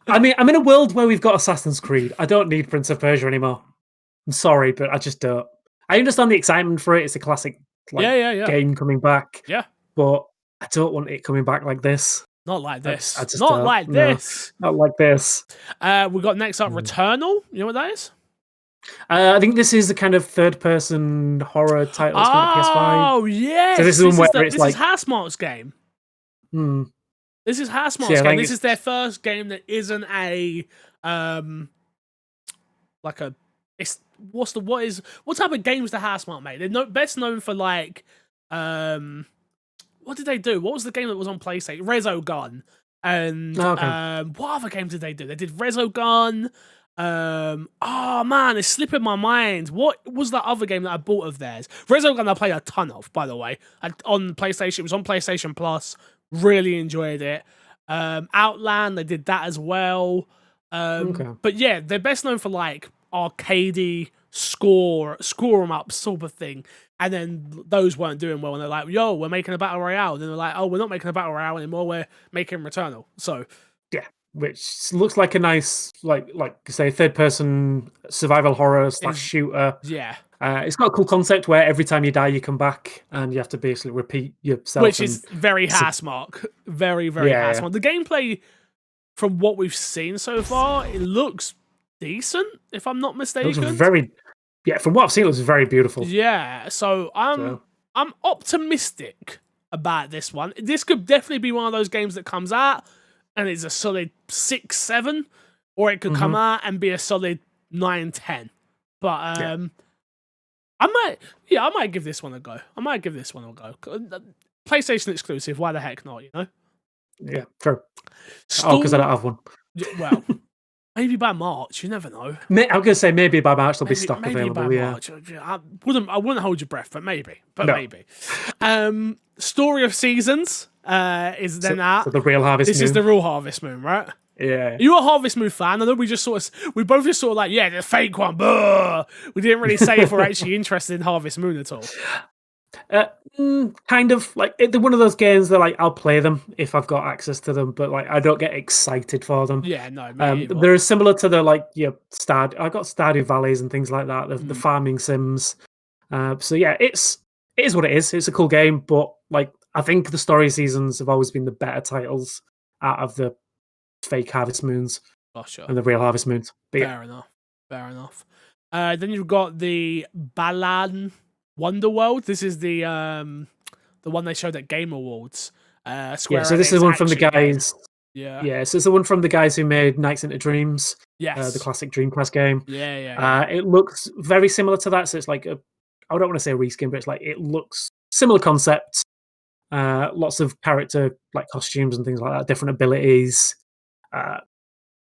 I'm in a world where we've got Assassin's Creed. I don't need Prince of Persia anymore. I'm sorry, but I just don't. I understand the excitement for it. It's a classic game coming back. Yeah. But I don't want it coming back like this. Not like this. Not like this. We've got next up Returnal. You know what that is? I think this is the kind of third-person horror title that's on PS5. Oh, yes. So this is Housemarque's game. This is Housemarque's game. This is their first game that isn't a like a. What type of games the Housemarque made? They're best known for like what did they do? What was the game that was on PlayStation? Resogun. And what other game did they do? They did Resogun. Oh man, it's slipping my mind. What was that other game that I bought of theirs? Resogun I played a ton of, by the way. On PlayStation, it was on PlayStation Plus. Really enjoyed it. Outland, they did that as well. But yeah, they're best known for like arcadey score 'em up sort of thing. And then those weren't doing well, and they're like, "Yo, we're making a battle royale." And then they're like, "Oh, we're not making a battle royale anymore. We're making Returnal." So yeah, which looks like a nice, like say, third-person survival horror / shooter. Yeah, it's got a cool concept where every time you die, you come back, and you have to basically repeat yourself. Which is very Housemarque, very Housemarque. Yeah. The gameplay, from what we've seen so far, it looks decent, if I'm not mistaken. It looks from what I've seen, it looks very beautiful. Yeah, so I'm optimistic about this one. This could definitely be one of those games that comes out and it's a solid 6, 7, or it could come out and be a solid 9, 10. But I might give this one a go. PlayStation exclusive, why the heck not, you know? Yeah, true. Because I don't have one. Well, maybe by March, you never know. I'm going to say maybe by March there'll be stock available. Maybe by March. I wouldn't hold your breath, but maybe. Maybe. Story of Seasons is then out. So the real Harvest Moon. This is the real Harvest Moon, right? Yeah. Are you a Harvest Moon fan? I know we both just sort of like, yeah, the fake one. Blah. We didn't really say if we're actually interested in Harvest Moon at all. Kind of like they're one of those games that like I'll play them if I've got access to them, but like I don't get excited for them. Yeah, no. They're similar to the I got Stardew Valleys and things like that. The farming sims. So yeah, it is what it is. It's a cool game, but like I think the Story Seasons have always been the better titles out of the fake Harvest Moons and the real Harvest Moons. But Fair enough. Then you've got the Balan Wonderworld. This is the one they showed at Game Awards. Square so this is one from the guys. Yeah. So it's the one from the guys who made Nights into Dreams. Yes. The classic Dreamcast game. Yeah. It looks very similar to that. So it's like I don't want to say a reskin, but it's like it looks similar concept. Lots of character like costumes and things like that. Different abilities.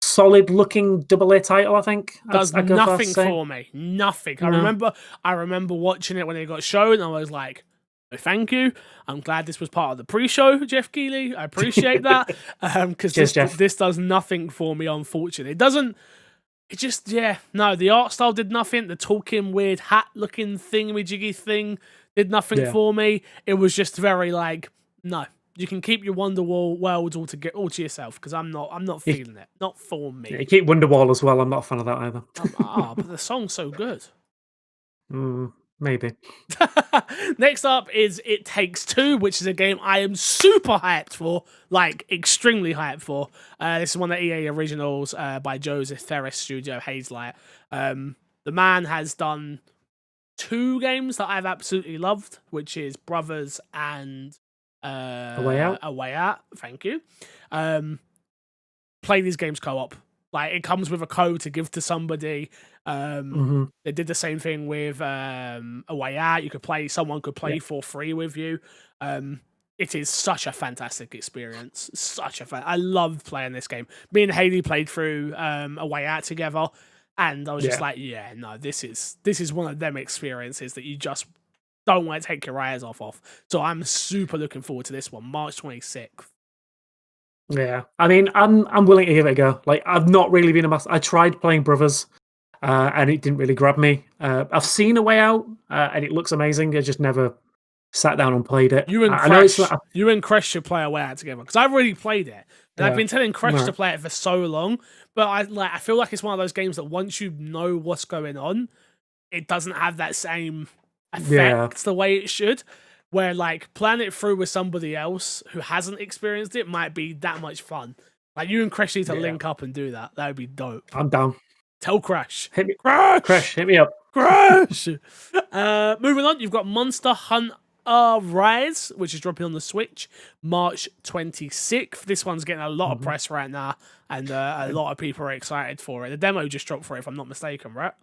Solid looking AA title, I think. Does nothing for me. Nothing. No. I remember watching it when it got shown, and I was like, oh, thank you. I'm glad this was part of the pre-show, Jeff Keighley. I appreciate that. Because this does nothing for me, unfortunately. The art style did nothing. The talking weird hat looking thingy-jiggy thing did nothing for me. It was just very like, no. You can keep your Wonderwall worlds all to yourself, because I'm not feeling it. Not for me. Yeah, you keep Wonderwall as well. I'm not a fan of that either. But the song's so good. Maybe. Next up is It Takes Two, which is a game I am super hyped for, like extremely hyped for. This is one of the EA originals by Joseph Ferris Studio Hazelight. The man has done 2 games that I've absolutely loved, which is Brothers and A Way Out. A Way Out. Thank you. Play these games co-op. Like, it comes with a code to give to somebody. They did the same thing with A Way Out. Someone could play for free with you. It is such a fantastic experience. I love playing this game. Me and Haley played through A Way Out together, and I was just like, this is one of them experiences that you just don't want to take your eyes off of. So I'm super looking forward to this one, March 26th. Yeah, I mean, I'm willing to give it a go. Like, I've not really been a master. I tried playing Brothers, and it didn't really grab me. I've seen A Way Out, and it looks amazing. I just never sat down and played it. You and Crash should play A Way Out together, because I've already played it, and I've been telling Crash to play it for so long. But I feel like it's one of those games that once you know what's going on, it doesn't have that same effect the way it should. Where, like, playing it through with somebody else who hasn't experienced it might be that much fun. Like, you and Crash need to link up and do that. That would be dope. I'm down. Tell Crash. Hit me. Crash, hit me up. Crash! Moving on, you've got Monster Hunter Rise, which is dropping on the Switch, March 26th. This one's getting a lot of press right now, and a lot of people are excited for it. The demo just dropped for it, if I'm not mistaken, right?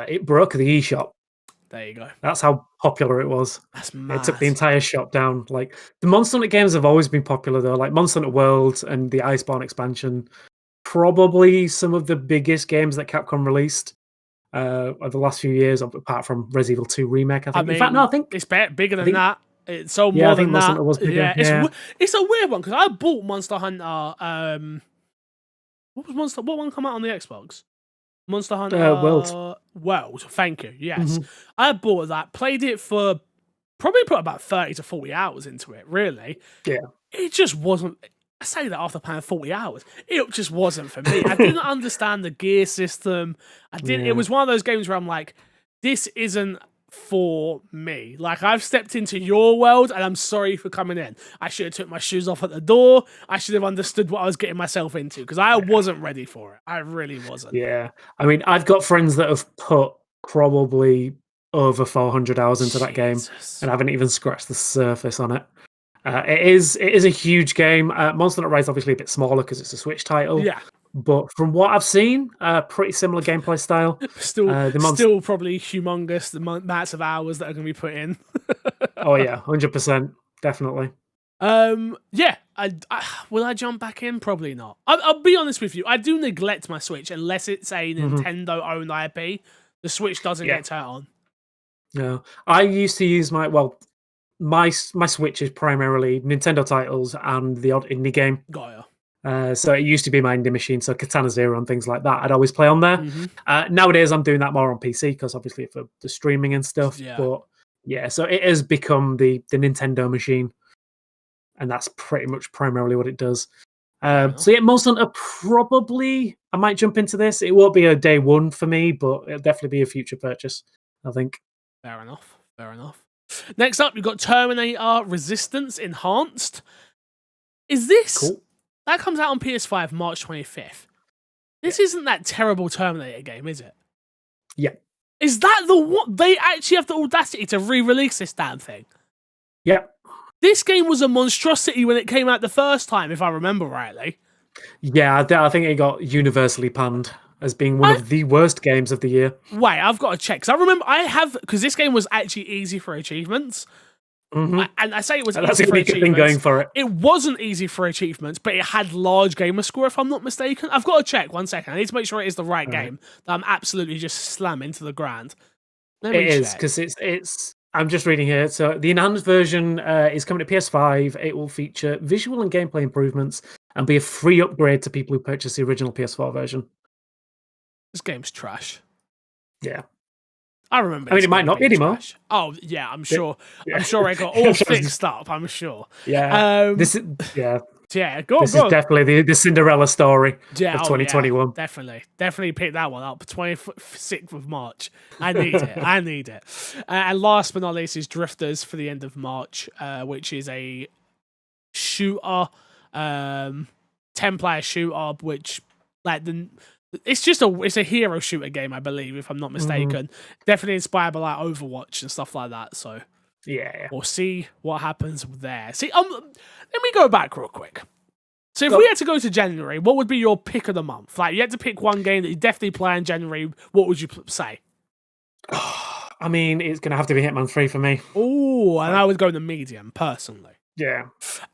It broke the eShop. There you go. That's how popular it was. That's mad. It took the entire shop down. Like, the Monster Hunter games have always been popular, though. Like Monster Hunter World and the Iceborne expansion, probably some of the biggest games that Capcom released over the last few years, apart from Resident Evil 2 remake. I think. In fact, no, I think it's bigger than that. It's more than that. Monster was bigger. Yeah, it's a weird one because I bought Monster Hunter. What one come out on the Xbox? Monster Hunter World. Thank you. Yes, I bought that. Played it for probably put about 30 to 40 hours into it. Really, it just wasn't. I say that after playing 40 hours, it just wasn't for me. I didn't understand the gear system. It was one of those games where I'm like, this isn't for me. Like, I've stepped into your world and I'm sorry for coming in. I should have took my shoes off at the door. I should have understood what I was getting myself into because I wasn't ready for it. I really wasn't. Yeah. I mean, I've got friends that have put probably over 400 hours into that game and haven't even scratched the surface on it. It is a huge game. Monster Hunter Rise is obviously a bit smaller because it's a Switch title. Yeah. But from what I've seen, pretty similar gameplay style. Still probably humongous, the amounts of hours that are going to be put in. Oh yeah, 100%. Definitely. Yeah. Will I jump back in? Probably not. I'll be honest with you. I do neglect my Switch unless it's a Nintendo-owned IP. The Switch doesn't get turned on. No. I used to use my Switch is primarily Nintendo titles and the odd indie game. Got ya. So it used to be my indie machine, so Katana Zero and things like that. I'd always play on there. Nowadays, I'm doing that more on PC because obviously for the streaming and stuff. Yeah. But yeah, so it has become the Nintendo machine, and that's pretty much primarily what it does. So yeah, Monster Hunter probably I might jump into this. It won't be a day one for me, but it'll definitely be a future purchase, I think. Fair enough. Next up, you've got Terminator Resistance Enhanced. Is this... Cool. That comes out on PS5 March 25th. This isn't that terrible Terminator game, is it? Yeah. Is that the what? They actually have the audacity to re-release this damn thing? Yeah. This game was a monstrosity when it came out the first time, if I remember rightly. Yeah, I think it got universally panned as being one of the worst games of the year. Wait, I've got to check. Because I remember because this game was actually easy for achievements. And I say it was easy for achievements. Thing going for it. It wasn't easy for achievements, but it had large gamer score, if I'm not mistaken. I've got to check. 1 second. I need to make sure it is the right game that I'm absolutely just slamming to the ground. It is, because it's... I'm just reading here. So the enhanced version is coming to PS5. It will feature visual and gameplay improvements and be a free upgrade to people who purchase the original PS4 version. This game's trash. Yeah. I remember. I mean, it might not be anymore. Oh yeah, I'm sure. I'm sure it got all fixed up. I'm sure. Yeah. Yeah, this is definitely the Cinderella story of 2021. Yeah, definitely pick that one up. 26th of March. I need it. I need it. And last but not least is Drifters for the end of March, which is a shooter, 10-player shooter, which it's a hero shooter game, I believe, if I'm not mistaken. Definitely inspired by like Overwatch and stuff like that. So yeah. We'll see what happens there. See, let me go back real quick. So if we had to go to January, what would be your pick of the month? Like, you had to pick one game that you definitely play in January. What would you say? I mean, it's going to have to be Hitman 3 for me. Oh, and I would go the medium, personally. Yeah.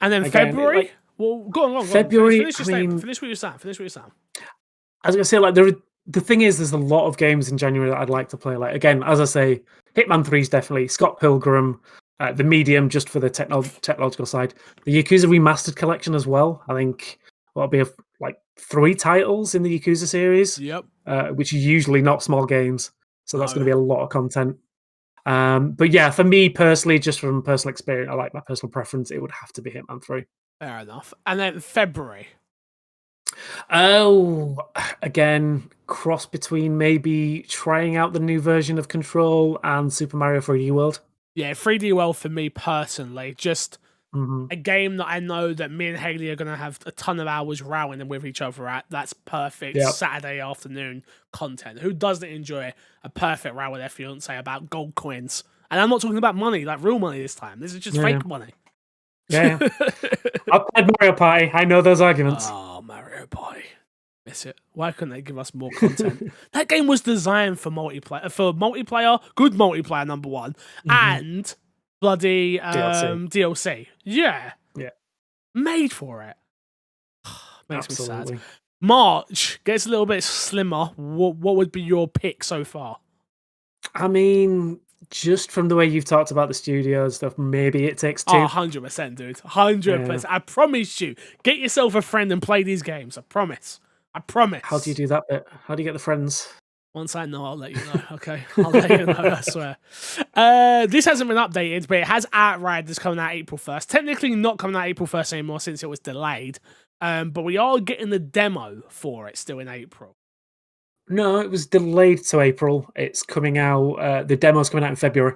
And then February? Well, go on. February, Finish what you're saying. I was going to say, like, the thing is, there's a lot of games in January that I'd like to play. Like, again, as I say, Hitman 3 is definitely, Scott Pilgrim, the medium just for the technological side. The Yakuza Remastered collection as well. I think there'll be like 3 titles in the Yakuza series. Yep. Which are usually not small games. So that's going to be a lot of content. But yeah, for me personally, just from personal experience, I like my personal preference, it would have to be Hitman 3. Fair enough. And then February. Oh, again, cross between maybe trying out the new version of Control and Super Mario 3D World. Yeah, 3D World for me personally, just a game that I know that me and Haley are going to have a ton of hours rowing with each other at. That's perfect Saturday afternoon content. Who doesn't enjoy a perfect row with their fiance about gold coins? And I'm not talking about money, like real money this time. This is just fake money. Yeah. I've played Mario Party. I know those arguments. Oh, Mario Party. Miss it. Why couldn't they give us more content? That game was designed for multiplayer, good multiplayer, number one, and bloody DLC. Yeah. Made for it. Makes me sad. March gets a little bit slimmer. What would be your pick so far? I mean, just from the way you've talked about the studio and stuff, maybe It Takes Two. 100%, dude. 100%. Yeah. I promise you. Get yourself a friend and play these games. I promise. How do you do that bit? How do you get the friends? Once I know, I'll let you know. Okay, I'll let you know. I swear. This hasn't been updated, but it has Outriders coming out April 1st. Technically, not coming out April 1st anymore since it was delayed. But we are getting the demo for it still in April. No, it was delayed to April. It's coming out. The demo's coming out in February.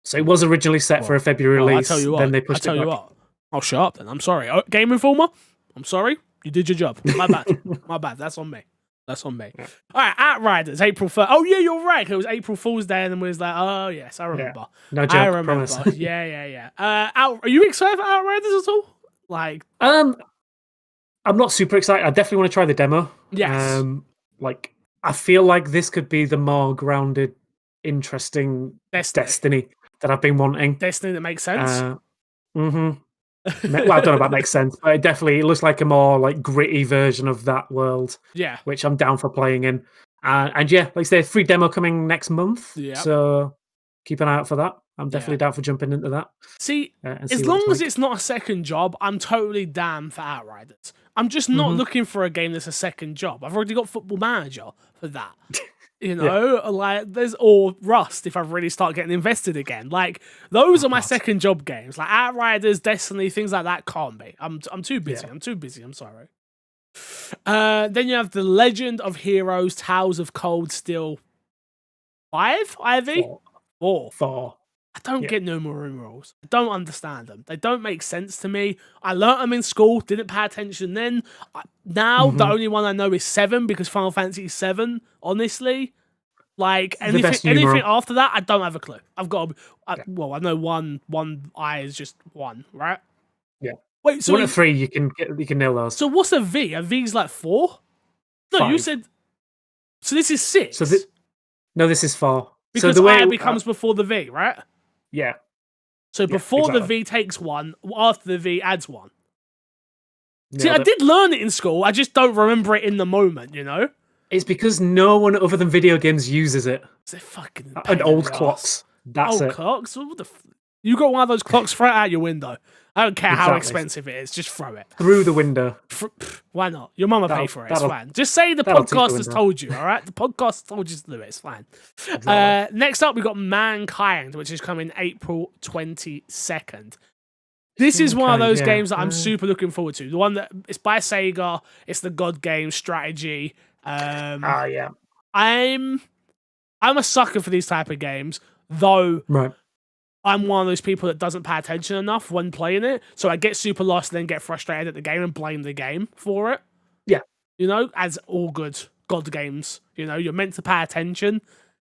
So it was originally set for a February release. I tell you what. Then they pushed it back. What. I'll shut up then. I'm sorry. Game Informer. I'm sorry. You did your job. My bad. My bad. That's on me. Yeah. All right, Outriders, April 1st. Oh, yeah, you're right. It was April Fool's Day, and then we was like, oh, yes, I remember. No joke, I remember. Promise. Yeah. Are you excited for Outriders at all? Like, I'm not super excited. I definitely want to try the demo. Yes. I feel like this could be the more grounded, interesting Destiny that I've been wanting. Destiny that makes sense? Well, I don't know if that makes sense, but it looks like a more like gritty version of that world. Yeah, which I'm down for playing in. And yeah, like I say, free demo coming next month. Yeah, so keep an eye out for that. I'm definitely down for jumping into that. See, as long as it's not a second job, I'm totally down for Outriders. I'm just not looking for a game that's a second job. I've already got Football Manager for that. You know, like or Rust if I really start getting invested again. Like those are my second job games. Like Outriders, Destiny, things like that can't be. I'm too busy. I'm too busy. I'm sorry. Then you have The Legend of Heroes: Tales of Cold Steel 5, Ivy? 4. I don't get numeral rules. I don't understand them. They don't make sense to me. I learnt them in school, didn't pay attention then. Now, the only one I know is 7 because Final Fantasy 7, honestly. Like, anything after that, I don't have a clue. I've got, well, I know one I is just 1, right? Yeah. Wait, so 1 and 3, you can nail those. So what's a V? A V's like 4? No, 5. You said, so this is 6? No, this is 4. Because so the way I becomes before the V, right? Yeah. So before the V takes 1, after the V adds 1. See, I did learn it in school. I just don't remember it in the moment, you know? It's because no one other than video games uses it. It's a fucking and old clocks. That's old clocks? What you got one of those clocks, throw it out your window. I don't care how expensive it is. Just throw it. Through the window. Why not? Your mama pay for it. It's fine. Just say the podcast has told you, all right? The podcast told you to do it. It's fine. Exactly. Next up, we've got Mankind, which is coming April 22nd. This is one of those games that I'm super looking forward to. The one that it's by Saga. It's the God game strategy. Yeah. I'm a sucker for these type of games, though. Right. I'm one of those people that doesn't pay attention enough when playing it, so I get super lost and then get frustrated at the game and blame the game for it. Yeah. You know, as all good God games, you know, you're meant to pay attention,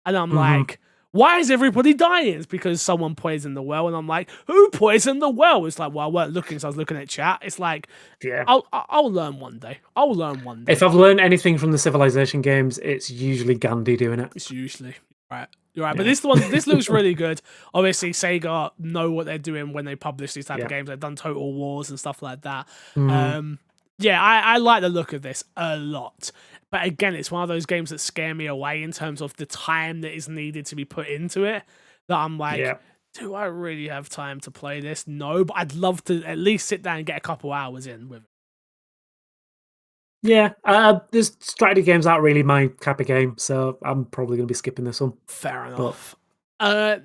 and I'm like, why is everybody dying? It's because someone poisoned the well, and I'm like, who poisoned the well? It's like, well, I weren't looking, so I was looking at chat. It's like, yeah, I'll learn one day. I'll learn one day. If I've learned anything from the Civilization games, it's usually Gandhi doing it. It's usually right. You're right, but this looks really good. Obviously, Sega know what they're doing when they publish these type of games. They've done Total Wars and stuff like that. I like the look of this a lot. But again, it's one of those games that scare me away in terms of the time that is needed to be put into it. That I'm like, do I really have time to play this? No, but I'd love to at least sit down and get a couple hours in with it. Yeah, there's strategy games aren't really my type of game, so I'm probably going to be skipping this one. Fair enough.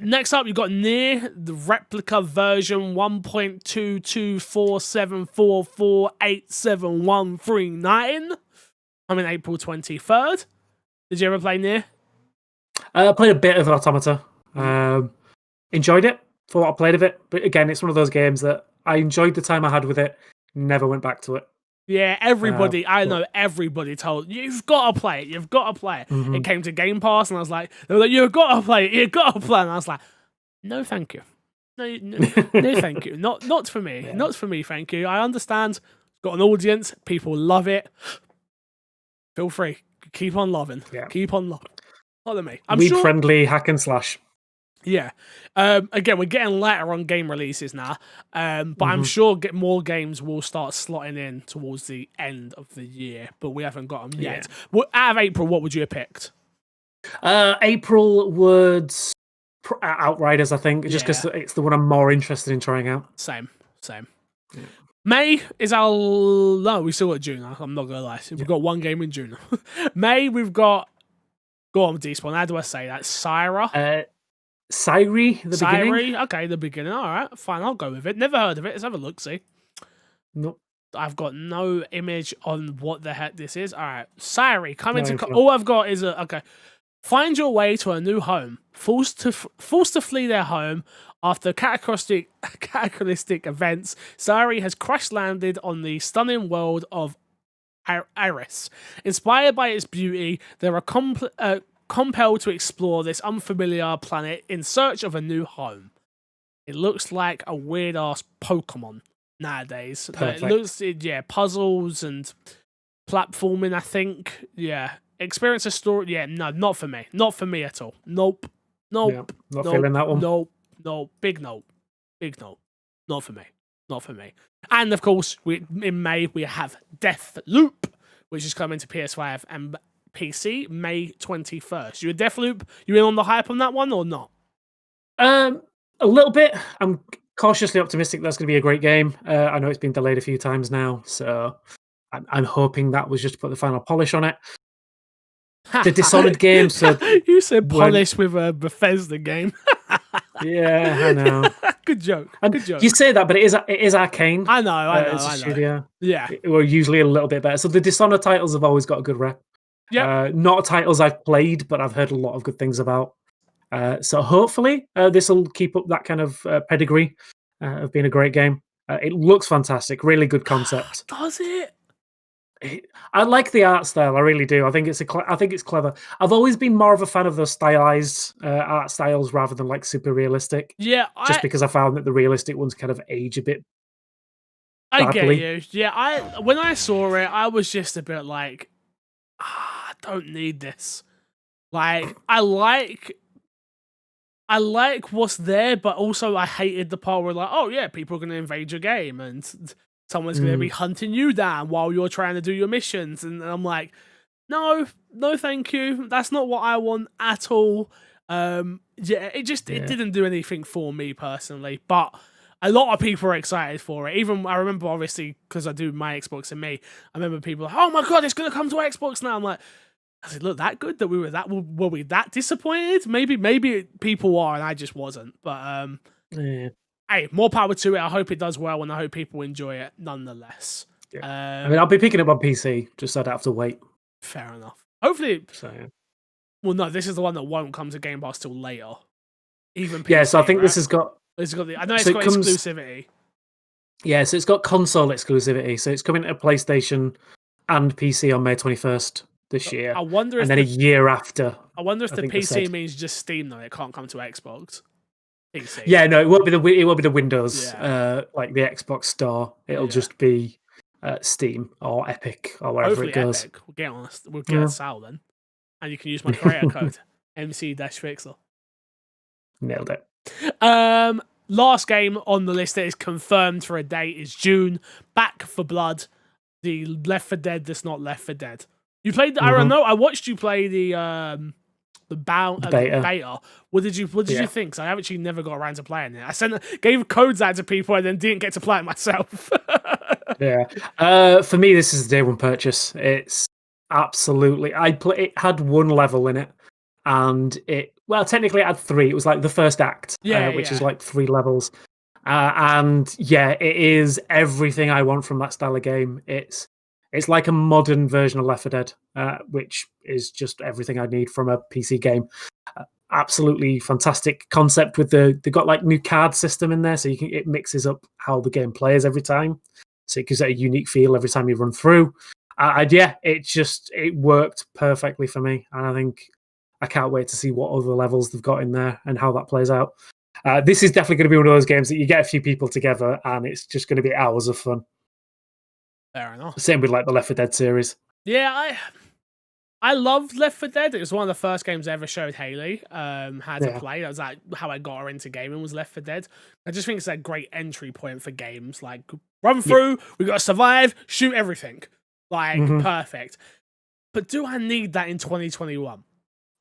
Next up, you've got Nier, the replica version 1.22474487139. Coming April 23rd. Did you ever play Nier? I played a bit of Automata. Enjoyed it for what I played of it, but again, it's one of those games that I enjoyed the time I had with it, never went back to it. Yeah, everybody, I know everybody told, you've got to play it, you've got to play it. It came to Game Pass, and I was like, they were like, you've got to play it, you've got to play it. And I was like, no, thank you. No, thank you. Not for me. Yeah. Not for me, thank you. I understand. It's got an audience. People love it. Feel free. Keep on loving. Yeah. Keep on loving. Follow me. I'm sure... friendly hack and slash. Yeah. Again, we're getting later on game releases now, but I'm sure more games will start slotting in towards the end of the year, but we haven't got them yet. Well, out of April, what would you have picked? April would Outriders, I think, just because it's the one I'm more interested in trying out. Same. Yeah. May is our... No, we still got June. I'm not going to lie. We've got one game in June. May, we've got... Go on, Despawn. How do I say that? Syra? Syri, the beginning. Okay, the beginning. All right, fine. I'll go with it. Never heard of it. Let's have a look. See. Nope. I've got no image on what the heck this is. All right, Syri. All I've got is okay. Find your way to a new home. Forced to flee their home after cataclysmic events, Syri has crash landed on the stunning world of Iris. Inspired by its beauty, they are compelled to explore this unfamiliar planet in search of a new home. It looks like a weird-ass Pokemon nowadays. Perfect. It looks, puzzles and platforming, I think. Yeah. Experience a story. Yeah, no, not for me. Not for me at all. Nope. Not feeling that one. Nope. Big nope. Not for me. And of course, in May, we have Deathloop, which is coming to PS5 and PC May 21st. You a Deathloop? You in on the hype on that one or not? A little bit. I'm cautiously optimistic that's going to be a great game. I know it's been delayed a few times now, so I'm hoping that was just to put the final polish on it. The Dishonored game. So you said polish with a Bethesda game. Yeah, I know. Good joke. You say that, but it is Arcane. I know. It's a studio. Yeah, we're usually a little bit better. So the Dishonored titles have always got a good rep. Yeah, not titles I've played, but I've heard a lot of good things about. So hopefully this will keep up that kind of pedigree of being a great game. It looks fantastic. Really good concept. Does it? I like the art style. I really do. I think it's clever. I've always been more of a fan of those stylized art styles rather than like super realistic. Yeah, just because I found that the realistic ones kind of age a bit badly. I get you. Yeah, when I saw it, I was just a bit like, I don't need this. Like, I like what's there, but also I hated the part where like, oh yeah, people are going to invade your game and someone's going to be hunting you down while you're trying to do your missions. And I'm like, no, thank you. That's not what I want at all. It didn't do anything for me personally, but a lot of people are excited for it. Even I remember, obviously, because I do my Xbox and me, I remember people like, oh my God, it's going to come to Xbox now. I'm like, does it look that good that were we that disappointed? Maybe people are and I just wasn't. But hey, more power to it. I hope it does well, and I hope people enjoy it nonetheless. Yeah. I mean, I'll be picking it up on PC, just so I don't have to wait. Fair enough. Hopefully. So, yeah. Well, no, this is the one that won't come to Game Pass till later. Even PC, yeah, so I think right? this has got. I know it's got exclusivity. Yeah, so it's got console exclusivity. So it's coming to PlayStation and PC on May 21st this year. I wonder if and then a year after. I wonder if the PC means just Steam though. It can't come to Xbox. PC. Yeah, no, it won't be the Windows, like the Xbox Store. It'll just be Steam or Epic or wherever Hopefully it goes. Epic. We'll get a sale then, and you can use my creator code MC-Fixer. Nailed it. Last game on the list that is confirmed for a date is June. Back for Blood, the Left 4 Dead that's not Left 4 Dead. You played the. I don't know. I watched you play the beta. What did you think? Because I actually never got around to playing it. Gave codes out to people and then didn't get to play it myself. Yeah. For me, this is the day one purchase. It's absolutely. It had one level in it, and technically it had 3. It was like the first act, which is like 3 levels. And yeah, it is everything I want from that style of game. It's like a modern version of Left 4 Dead, which is just everything I need from a PC game. Absolutely fantastic concept with they've got like new card system in there, so it mixes up how the game plays every time. So it gives it a unique feel every time you run through. It worked perfectly for me, and I think I can't wait to see what other levels they've got in there and how that plays out. This is definitely going to be one of those games that you get a few people together, and it's just going to be hours of fun. Fair enough. Same with like the Left 4 Dead series. Yeah, I loved Left 4 Dead. It was one of the first games I ever showed Haley how to play. That was like how I got her into gaming, was Left 4 Dead. I just think it's a great entry point for games. Like, run through, we got to survive, shoot everything. Like, perfect. But do I need that in 2021?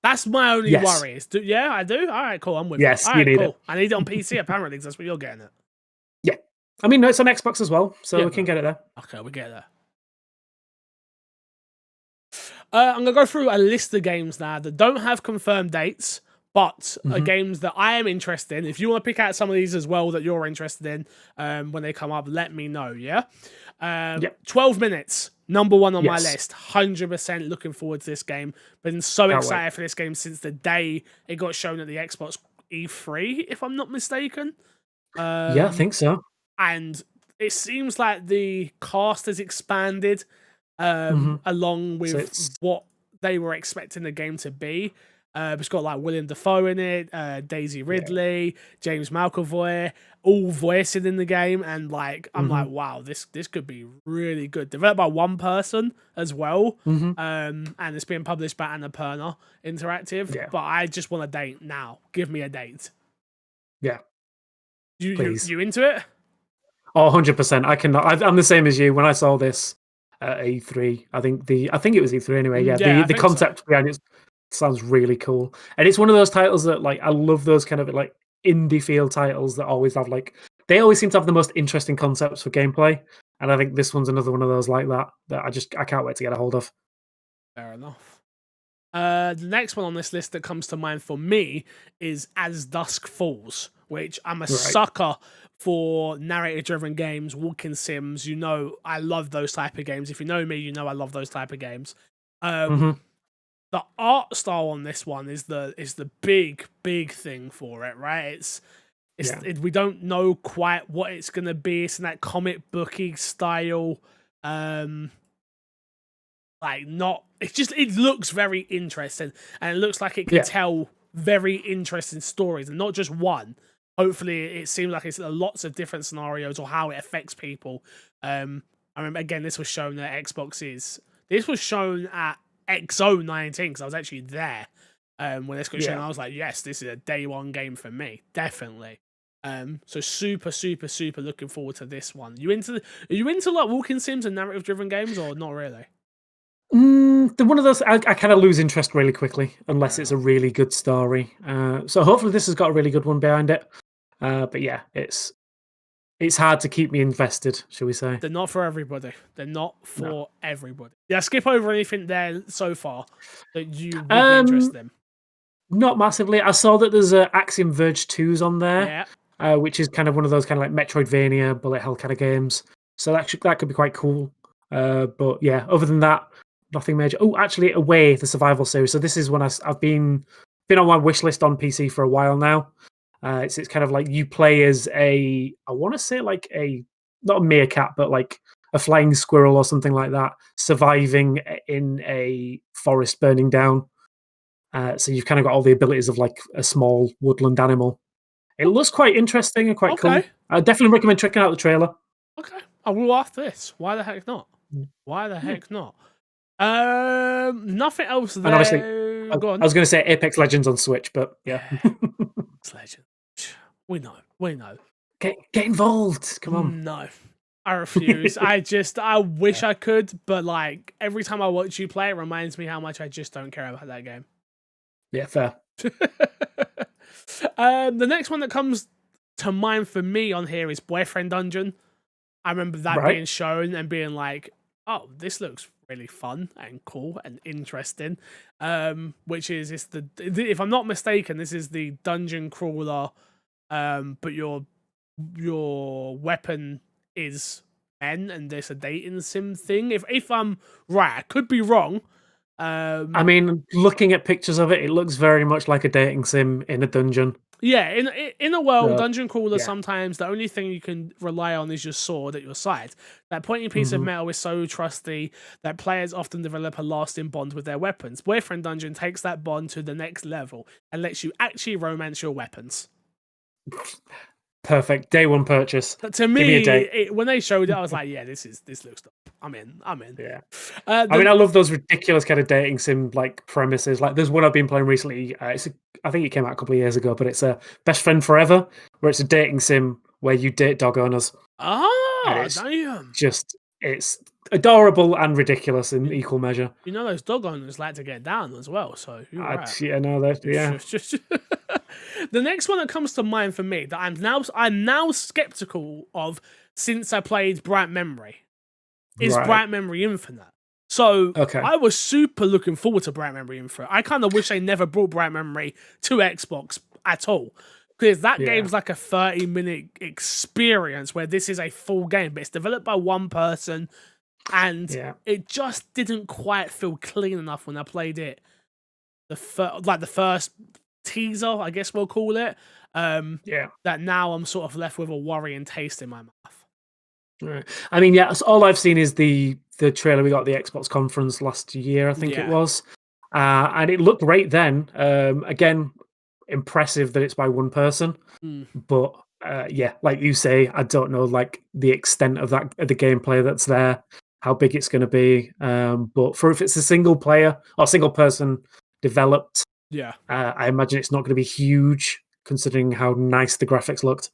That's my only worry. I do? All right, cool, I'm with you. Yes, all right, you need cool. it. I need it on PC, apparently, because that's what you're getting it. Yeah. I mean, no, it's on Xbox as well, so we can get it there. Okay, we get it there. I'm going to go through a list of games now that don't have confirmed dates, but are games that I am interested in. If you want to pick out some of these as well that you're interested in when they come up, let me know, yeah? 12 minutes, number 1 on my list. 100% looking forward to this game. Been so excited for this game since the day it got shown at the Xbox E3, if I'm not mistaken. I think so. And it seems like the cast has expanded along with what they were expecting the game to be. It's got like William Dafoe in it, Daisy Ridley, James McAvoy, all voicing in the game, and like I'm like, wow, this could be really good. Developed by one person as well, and it's being published by Annapurna Interactive. But I just want a date now. Give me a date. Yeah, you into it? Oh, 100%. I cannot. I'm the same as you. When I saw this at E3, I think it was E3 anyway. Yeah, the concept behind it sounds really cool, and it's one of those titles that like I love those kind of like indie feel titles that always have they always seem to have the most interesting concepts for gameplay, and I think this one's another one of those like that I can't wait to get a hold of. Fair enough. The next one on this list that comes to mind for me is As Dusk Falls, which I'm a sucker for narrator-driven games, walking sims. You know, I love those type of games. If you know me, you know I love those type of games. The art style on this one is the big thing for it, right? We don't know quite what it's gonna be. It's in that comic booky style. It looks very interesting, and it looks like it can tell very interesting stories, and not just one. Hopefully, it seems like it's lots of different scenarios or how it affects people. I remember again, this was shown at Xboxes. This was shown at XO19 because I was actually there when this got shown. I was like, yes, this is a day one game for me, definitely. So super looking forward to this one. Are you into like walking sims and narrative driven games, or not really? The one of those I kind of lose interest really quickly unless it's a really good story. So hopefully this has got a really good one behind it. But yeah, it's hard to keep me invested, shall we say? They're not for everybody. They're not for everybody. Yeah, skip over anything there so far that you would be interested in. Not massively. I saw that there's Axiom Verge 2's on there. Yeah. which is kind of one of those kind of like Metroidvania, bullet hell kind of games. So that could be quite cool. But yeah, other than that, nothing major. Oh, actually, Away, the survival series. So this is when I've been on my wish list on PC for a while now. It's kind of like you play as I want to say like not a meerkat, but like a flying squirrel or something like that, surviving in a forest burning down. So you've kind of got all the abilities of like a small woodland animal. It looks quite interesting and quite cool. I definitely recommend checking out the trailer. Okay, I will after this. Why the heck not? Why the heck not? Nothing else there. And obviously, I was going to say Apex Legends on Switch, but yeah. Apex Legends. We know. Get involved. Come on. No. I refuse. I wish I could, but like every time I watch you play, it reminds me how much I just don't care about that game. Yeah, fair. The next one that comes to mind for me on here is Boyfriend Dungeon. I remember that being shown and being like, oh, this looks really fun and cool and interesting. Which is if I'm not mistaken, this is the dungeon crawler, but your weapon is men and there's a dating sim thing. If I'm right, I could be wrong. I mean, looking at pictures of it, it looks very much like a dating sim in a dungeon. Yeah, in a world, dungeon crawler, sometimes the only thing you can rely on is your sword at your side. That pointing piece of metal is so trusty that players often develop a lasting bond with their weapons. Boyfriend Dungeon takes that bond to the next level and lets you actually romance your weapons. Perfect. Day one purchase. But to me, when they showed it, I was like, yeah, this looks dope. I'm in. Yeah. I mean, I love those ridiculous kind of dating sim like premises. Like there's one I've been playing recently. I think it came out a couple of years ago, but it's a Best Friend Forever, where it's a dating sim where you date dog owners. Oh, damn. It's adorable and ridiculous in equal measure. You know those dog owners like to get down as well, so you're right. Yeah, no, yeah. The next one that comes to mind for me that I'm now skeptical of since I played Bright Memory is Bright Memory Infinite. So I was super looking forward to Bright Memory Infinite. I kind of wish they never brought Bright Memory to Xbox at all. Because that game's like a 30-minute experience where this is a full game, but it's developed by one person, and it just didn't quite feel clean enough when I played it. The first teaser, I guess we'll call it. That now I'm sort of left with a worrying taste in my mouth. Right. I mean, so all I've seen is the trailer we got at the Xbox conference last year, I think it was, and it looked great then. Again, impressive that it's by one person, but like you say, I don't know like the extent of the gameplay that's there, how big it's going to be. But if it's a single player or single person developed, I imagine it's not going to be huge considering how nice the graphics looked.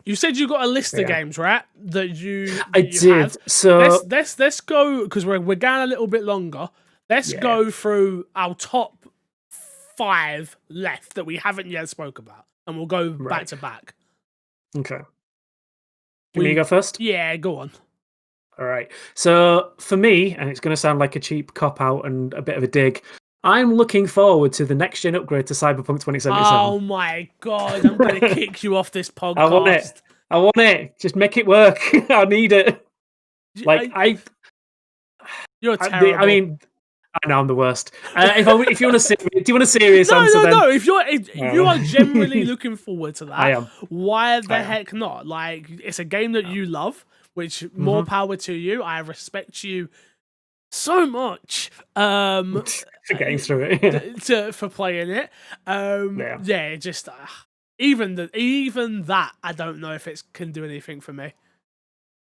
You said you got a list of games, right? I did. So let's go because we're going a little bit longer. Let's go through our top 5 left that we haven't yet spoke about, and we'll go back to back. Okay. Can you go first? Yeah, go on. All right. So for me, and it's going to sound like a cheap cop out and a bit of a dig, I'm looking forward to the next gen upgrade to Cyberpunk 2077. Oh my god, I'm going to kick you off this podcast. I want it. Just make it work. I need it. You're terrible. I mean, I know I'm the worst. If you want to do you want a serious answer? No. If you are genuinely looking forward to that, I am. Why the heck not? Like, it's a game that you love, which more power to you. I respect you so much for getting through it, for playing it. Just even that, I don't know if it can do anything for me.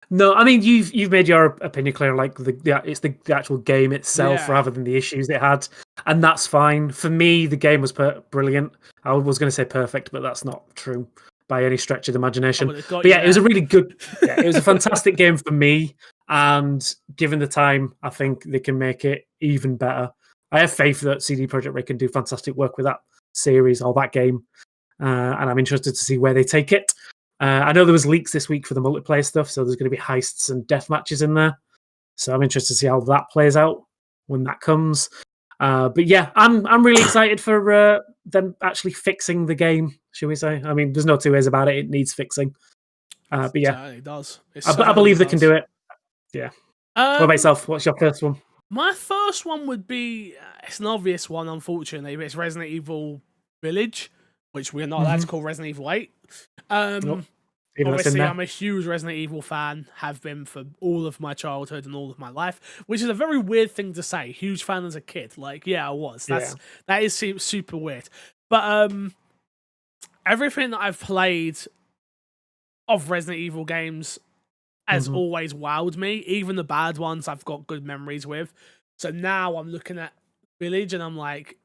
No, I mean you've made your opinion clear. Like it's the actual game itself rather than the issues it had, and that's fine. For me, the game was brilliant. I was going to say perfect, but that's not true by any stretch of the imagination. But it was a really good. It was a fantastic game for me, and given the time, I think they can make it even better. I have faith that CD Projekt Red can do fantastic work with that series or that game, and I'm interested to see where they take it. I know there was leaks this week for the multiplayer stuff, so there's going to be heists and death matches in there. So I'm interested to see how that plays out when that comes. But yeah, I'm really excited for them actually fixing the game. Shall we say? I mean, there's no two ways about it. It needs fixing. But yeah, it does. I believe they can do it. Yeah. What about yourself? What's your first one? My first one would be it's an obvious one, unfortunately, but it's Resident Evil Village, which we're not allowed to call Resident Evil 8. Obviously, I'm a huge Resident Evil fan, have been for all of my childhood and all of my life, which is a very weird thing to say. Huge fan as a kid. Like, yeah, I was. That is super weird. But everything that I've played of Resident Evil games has always wowed me. Even the bad ones I've got good memories with. So now I'm looking at Village and I'm like,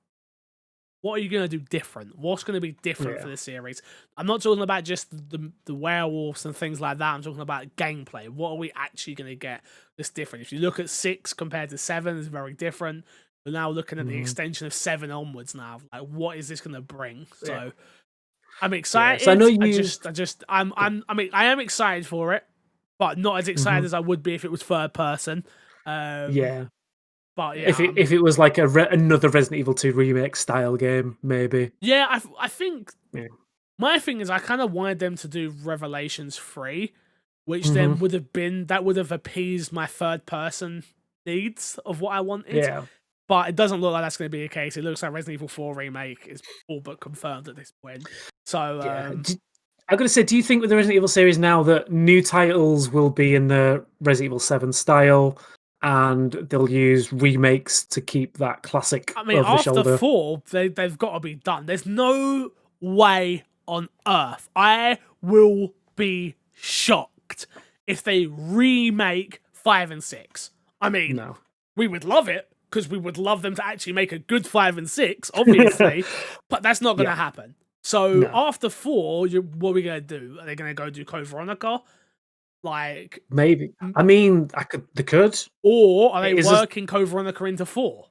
what are you going to do different? What's going to be different for this series? I'm not talking about just the werewolves and things like that. I'm talking about gameplay. What are we actually going to get that's different? If you look at 6 compared to 7, it's very different. We're now looking at the extension of 7 onwards now. Like, what is this going to bring? So I'm excited. So I know I am excited for it, but not as excited as I would be if it was third person. But yeah, if it was like another Resident Evil 2 remake style game, maybe. Yeah, I think my thing is I kind of wanted them to do Revelations 3, which then would have appeased my third person needs of what I wanted. Yeah. But it doesn't look like that's going to be the case. It looks like Resident Evil 4 remake is all but confirmed at this point. So I'm going to say, do you think with the Resident Evil series now that new titles will be in the Resident Evil 7 style? And they'll use remakes to keep that classic. I mean, over the shoulder. After 4, they've got to be done. There's no way on earth. I will be shocked if they remake 5 and 6. I mean, we would love it because we would love them to actually make a good 5 and 6, obviously, but that's not going to happen. So after 4, what are we going to do? Are they going to go do Code Veronica? Like, maybe. I mean, they could. Or are they working Code Veronica into 4?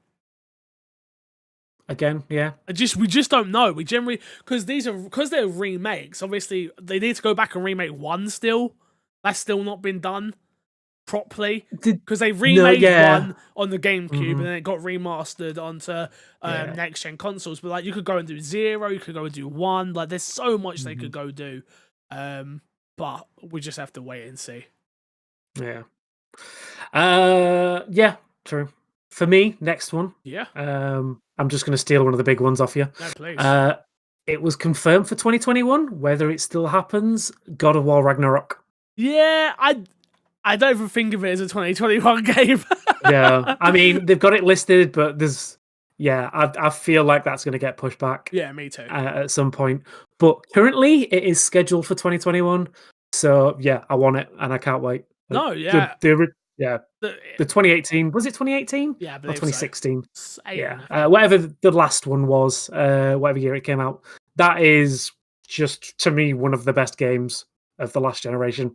Again, yeah. We just don't know. We generally because they're remakes. Obviously, they need to go back and remake 1 still. That's still not been done properly because they remade 1 on the GameCube and then it got remastered onto next gen consoles. But like, you could go and do 0, you could go and do 1. Like, there's so much they could go do. But we just have to wait and see. Yeah. Yeah, true. For me, next one. Yeah. I'm just going to steal one of the big ones off you. No, please. It was confirmed for 2021. Whether it still happens, God of War Ragnarok. Yeah, I don't even think of it as a 2021 game. Yeah. I mean, they've got it listed, but there's... Yeah, I feel like that's going to get pushed back. Yeah, me too. At some point. But currently, it is scheduled for 2021. So, yeah, I want it, and I can't wait. No, yeah. The 2018... Was it 2018? Yeah, I or believe 2016? So. Yeah. Whatever the last one was, whatever year it came out. That is just, to me, one of the best games of the last generation.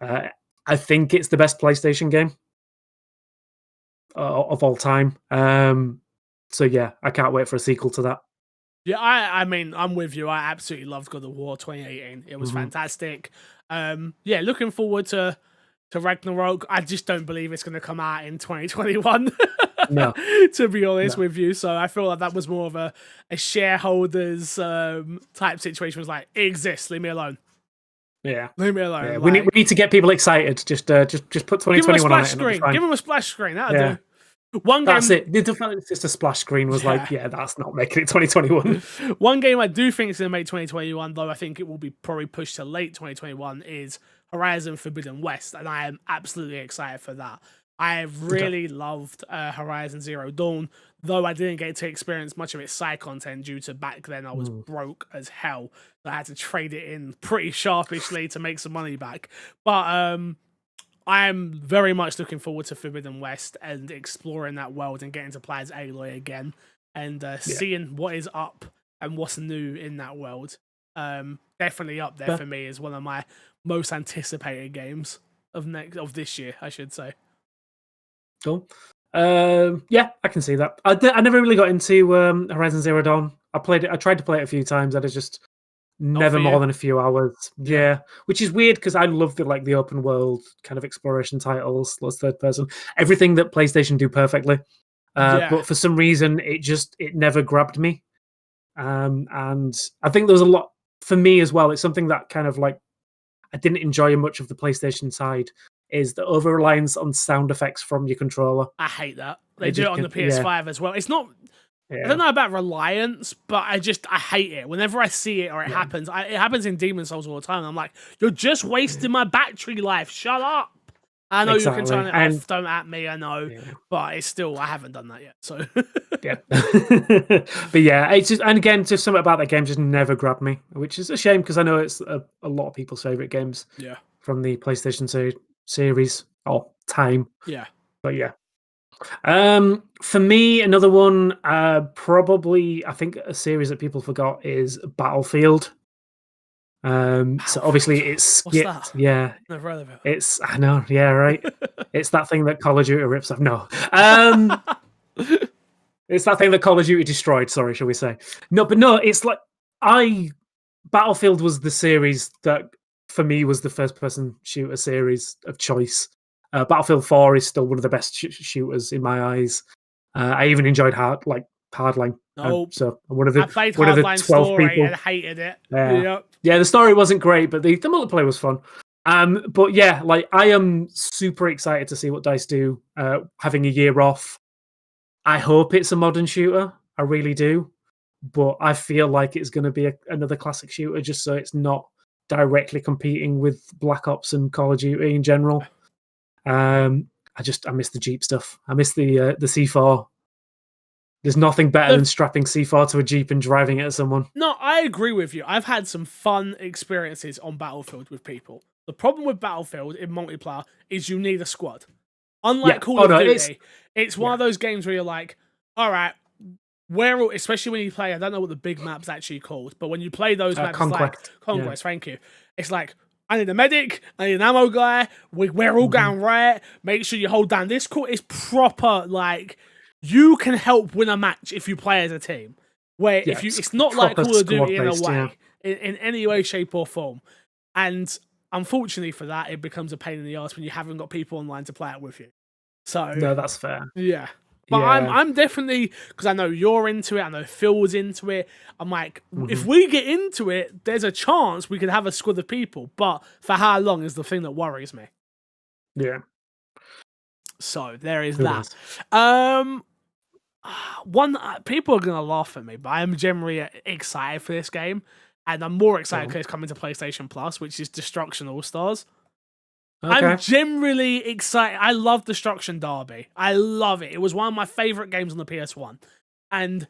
I think it's the best PlayStation game of all time. So yeah, I can't wait for a sequel to that. Yeah, I mean, I'm with you. I absolutely loved God of War 2018. It was fantastic. Yeah, looking forward to Ragnarok. I just don't believe it's going to come out in 2021. No. To be honest with you. So I feel like that was more of a shareholders type situation. It was like, it exists, leave me alone. Yeah. Leave me alone. Yeah. Like, we need to get people excited. Just put 2021 on it. Give them a splash screen. That'll do. One game, that's it. The fact that it's just a splash screen was like, yeah, that's not making it 2021. One game I do think is going to make 2021, though I think it will be probably pushed to late 2021, is Horizon Forbidden West, and I am absolutely excited for that. I really loved Horizon Zero Dawn, though I didn't get to experience much of its side content due to back then I was broke as hell. So I had to trade it in pretty sharpishly to make some money back. But I'm very much looking forward to Forbidden West and exploring that world and getting to play as Aloy again and seeing what is up and what's new in that world. Definitely up there for me as one of my most anticipated games of this year, I should say. Cool. Yeah, I can see that. I never really got into Horizon Zero Dawn. I tried to play it a few times. I just never more than a few hours. Yeah, which is weird because I love the open world kind of exploration titles, lots third person, everything that PlayStation do perfectly. But for some reason, it never grabbed me. And I think there was a lot for me as well. It's something that kind of like I didn't enjoy much of the PlayStation side is the over reliance on sound effects from your controller. I hate that. They do it on the PS5 as well. It's not. Yeah. I don't know about reliance, but I hate it. Whenever I see it or it happens, it happens in Demon Souls all the time. I'm like, you're just wasting my battery life. Shut up. I know you can turn it off. Don't at me. I know, but it's still I haven't done that yet. So yeah, but yeah, it's just, and again, just something about that game just never grabbed me, which is a shame because I know it's a lot of people's favorite games. Yeah, from the PlayStation series or time. Yeah, but yeah. For me, another one, probably I think a series that people forgot is Battlefield. So obviously it's skipped. What's that? Yeah, never heard of it. It's I know, yeah, right. It's that thing that Call of Duty rips off. No, it's that thing that Call of Duty destroyed. Sorry, shall we say? No, but no, it's like Battlefield was the series that for me was the first-person shooter series of choice. Battlefield 4 is still one of the best shooters in my eyes. I even enjoyed Hardline. Nope. So I played Hardline story and hated it. Yeah, the story wasn't great, but the multiplayer was fun. But yeah, like I am super excited to see what DICE do. Having a year off, I hope it's a modern shooter. I really do, but I feel like it's going to be another classic shooter, just so it's not directly competing with Black Ops and Call of Duty in general. I miss the Jeep stuff. I miss the C4. There's nothing better than strapping C4 to a Jeep and driving it at someone. No, I agree with you. I've had some fun experiences on Battlefield with people. The problem with Battlefield in multiplayer is you need a squad. Unlike Call of Duty, it's one of those games where you're like, all right, especially when you play, I don't know what the big map's actually called, but when you play those maps, Conquest, thank you. It's like, I need a medic, I need an ammo guy, we're all going right, make sure you hold down this call. It's proper, like, you can help win a match if you play as a team. Where it's not like Call of Duty in a way, in any way, shape, or form. And unfortunately for that, it becomes a pain in the ass when you haven't got people online to play it with you. So no, that's fair. Yeah. But I'm definitely, because I know you're into it, I know Phil's into it. I'm like, if we get into it, there's a chance we could have a squad of people. But for how long is the thing that worries me. Yeah. So there is that. People are gonna laugh at me, but I am generally excited for this game, and I'm more excited because it's coming to PlayStation Plus, which is Destruction All Stars. Okay. I'm generally excited. I love Destruction Derby. I love it. It was one of my favorite games on the PS1. And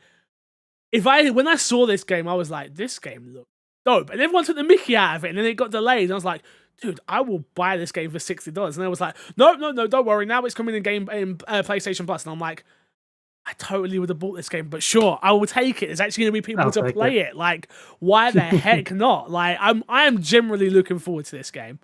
when I saw this game, I was like, this game looks dope. And everyone took the mickey out of it, and then it got delayed. And I was like, dude, I will buy this game for $60. And I was like, no, don't worry. Now it's coming in PlayStation Plus. And I'm like, I totally would have bought this game, but sure, I will take it. There's actually going to be people to play it. Like, why the heck not? Like, I am generally looking forward to this game.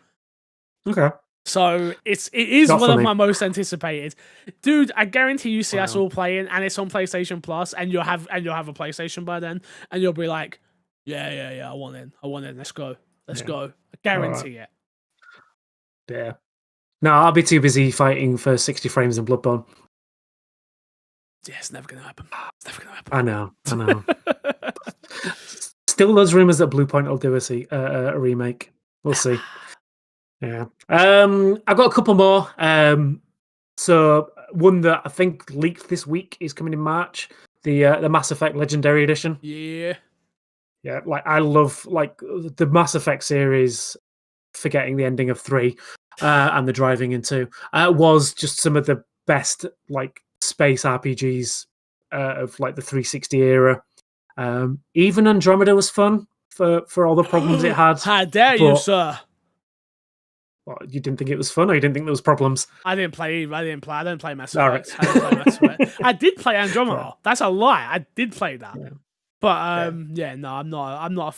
Okay. So it is one of my most anticipated. Dude, I guarantee you see us all playing, and it's on PlayStation Plus, and you'll have a PlayStation by then, and you'll be like, yeah, I want in. Let's go. I guarantee it. Yeah. No, I'll be too busy fighting for 60 frames in Bloodborne. Yeah, it's never gonna happen. I know. Still, those rumors that Bluepoint will do a remake. We'll see. Yeah. I've got a couple more. So one that I think leaked this week is coming in March. The Mass Effect Legendary Edition. Yeah. Yeah. Like I love the Mass Effect series. Forgetting the ending of 3 and the driving in 2 was just some of the best space RPGs of the 360 era. Even Andromeda was fun for all the problems it had. How dare you, sir? What, you didn't think it was fun, or you didn't think there was problems? I didn't play Mass Effect. Right. I did play Andromeda. That's a lie. I did play that. Yeah. But no, I'm not.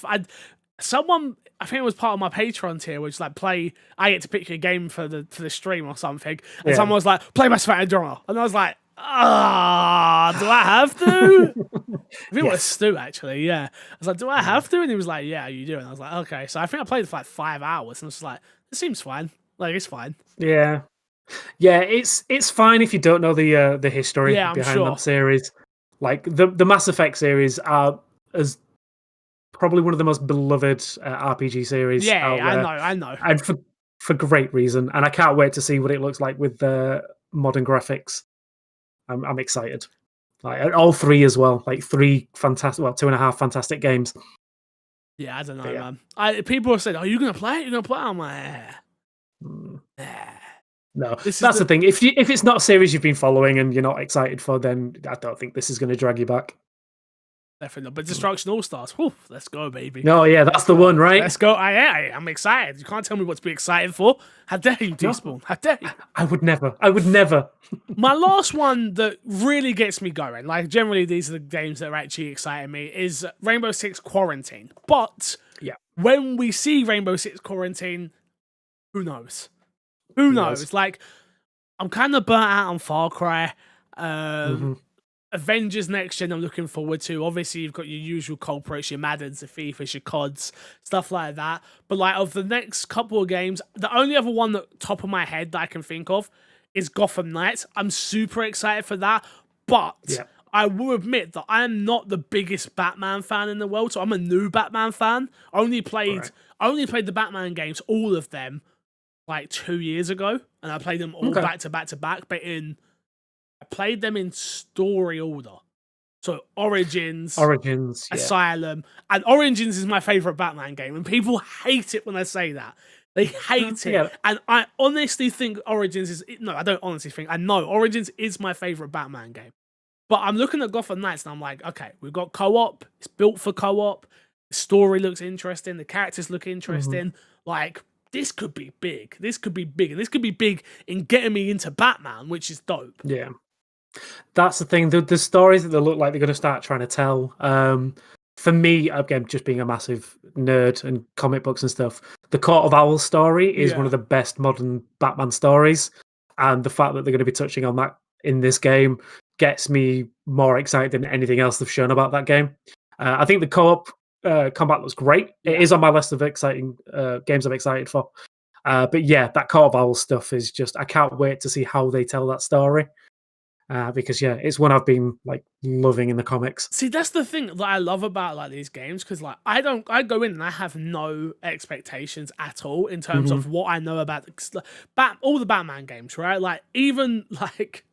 Someone, I think it was part of my Patreon tier, which I get to pick a game for the stream or something, and someone was like, play Mass Effect Andromeda, and I was like, do I have to? I think it was Stu, actually, yeah. I was like, do I have to? And he was like, yeah, you do. And I was like, okay. So I think I played it for 5 hours, and I was like, it seems fine. It's fine. Yeah. Yeah, it's fine if you don't know the history Yeah, I'm behind sure. that series. Like the Mass Effect series are as probably one of the most beloved RPG series Yeah, out I there, know, I know. and for great reason. And I can't wait to see what it looks like with the modern graphics. I'm excited. Like all three as well. Like three fantastic, well, 2.5 fantastic games. Yeah, I don't But know, yeah. man. People have said, "Are you gonna play it? You gonna play it?" I'm like, Mm. eh. No, This is that's the thing. If it's not a series you've been following and you're not excited for, then I don't think this is going to drag you back. definitely not. But Destruction All Stars, let's go, baby. No, yeah, that's the one, right? Let's go. I'm excited. You can't tell me what to be excited for. How dare you, No. Despawn? How dare you? I would never. I would never. My last one that really gets me going, like generally these are the games that are actually exciting me, is Rainbow Six Quarantine. But Yeah. when we see Rainbow Six Quarantine, who knows? Who knows? Like, I'm kind of burnt out on Far Cry. Avengers Next Gen I'm looking forward to. Obviously, you've got your usual culprits, your Maddens, your FIFAs, your CODs, stuff like that. But like of the next couple of games, the only other one that top of my head that I can think of is Gotham Knights. I'm super excited for that. But I will admit that I am not the biggest Batman fan in the world. So I'm a new Batman fan. I only played the Batman games, all of them, like 2 years ago. And I played them all back to back to back. But I played them in story order. So Origins, Asylum, and Origins is my favorite Batman game, and people hate it when I say that. They hate it, and I honestly think Origins is I don't honestly think. I know Origins is my favorite Batman game, but I'm looking at Gotham Knights and I'm like, okay, we've got co-op. It's built for co-op. The story looks interesting. The characters look interesting. Like this could be big. This could be big, and this could be big in getting me into Batman, which is dope. Yeah. That's the thing. The stories that they look like they're going to start trying to tell. For me, again, just being a massive nerd and comic books and stuff, the Court of Owls story is one of the best modern Batman stories, and the fact that they're going to be touching on that in this game gets me more excited than anything else they've shown about that game. I think the co-op combat looks great. It is on my list of exciting games I'm excited for. But yeah, that Court of Owls stuff is just I can't wait to see how they tell that story. Because it's one I've been like loving in the comics. See, that's the thing that I love about like these games, because like I go in and I have no expectations at all in terms of what I know about all the Batman games, right? Like even like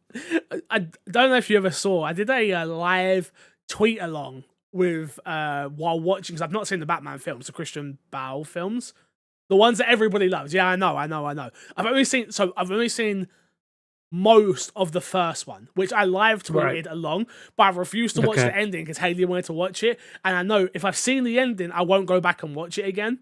I don't know if you ever saw, I did a live tweet along with while watching, because I've not seen the Batman films, the Christian Bale films, the ones that everybody loves. Yeah, I know. I've only seen most of the first one, which I live tweeted along, but I refused to watch the ending because Haley wanted to watch it, and I know if I've seen the ending, I won't go back and watch it again.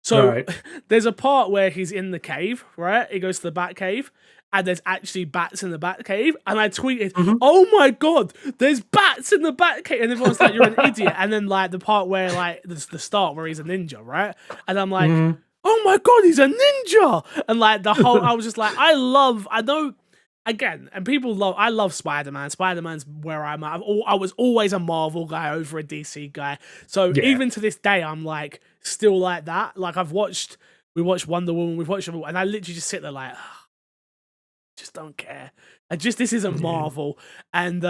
So there's a part where he's in the cave, right? He goes to the Bat Cave, and there's actually bats in the Bat Cave, and I tweeted, "Oh my god, there's bats in the Bat Cave!" And everyone's like, "You're an idiot." And then like the part where like there's the start where he's a ninja, right? And I'm like, "Oh my god, he's a ninja!" And like the whole, I was just like, I know. Again, and I love Spider-Man. Spider-Man's where I'm at. I was always a Marvel guy over a DC guy. So even to this day, I'm like, still like that. Like we watched Wonder Woman, and I literally just sit there like, just don't care. This isn't Marvel. And,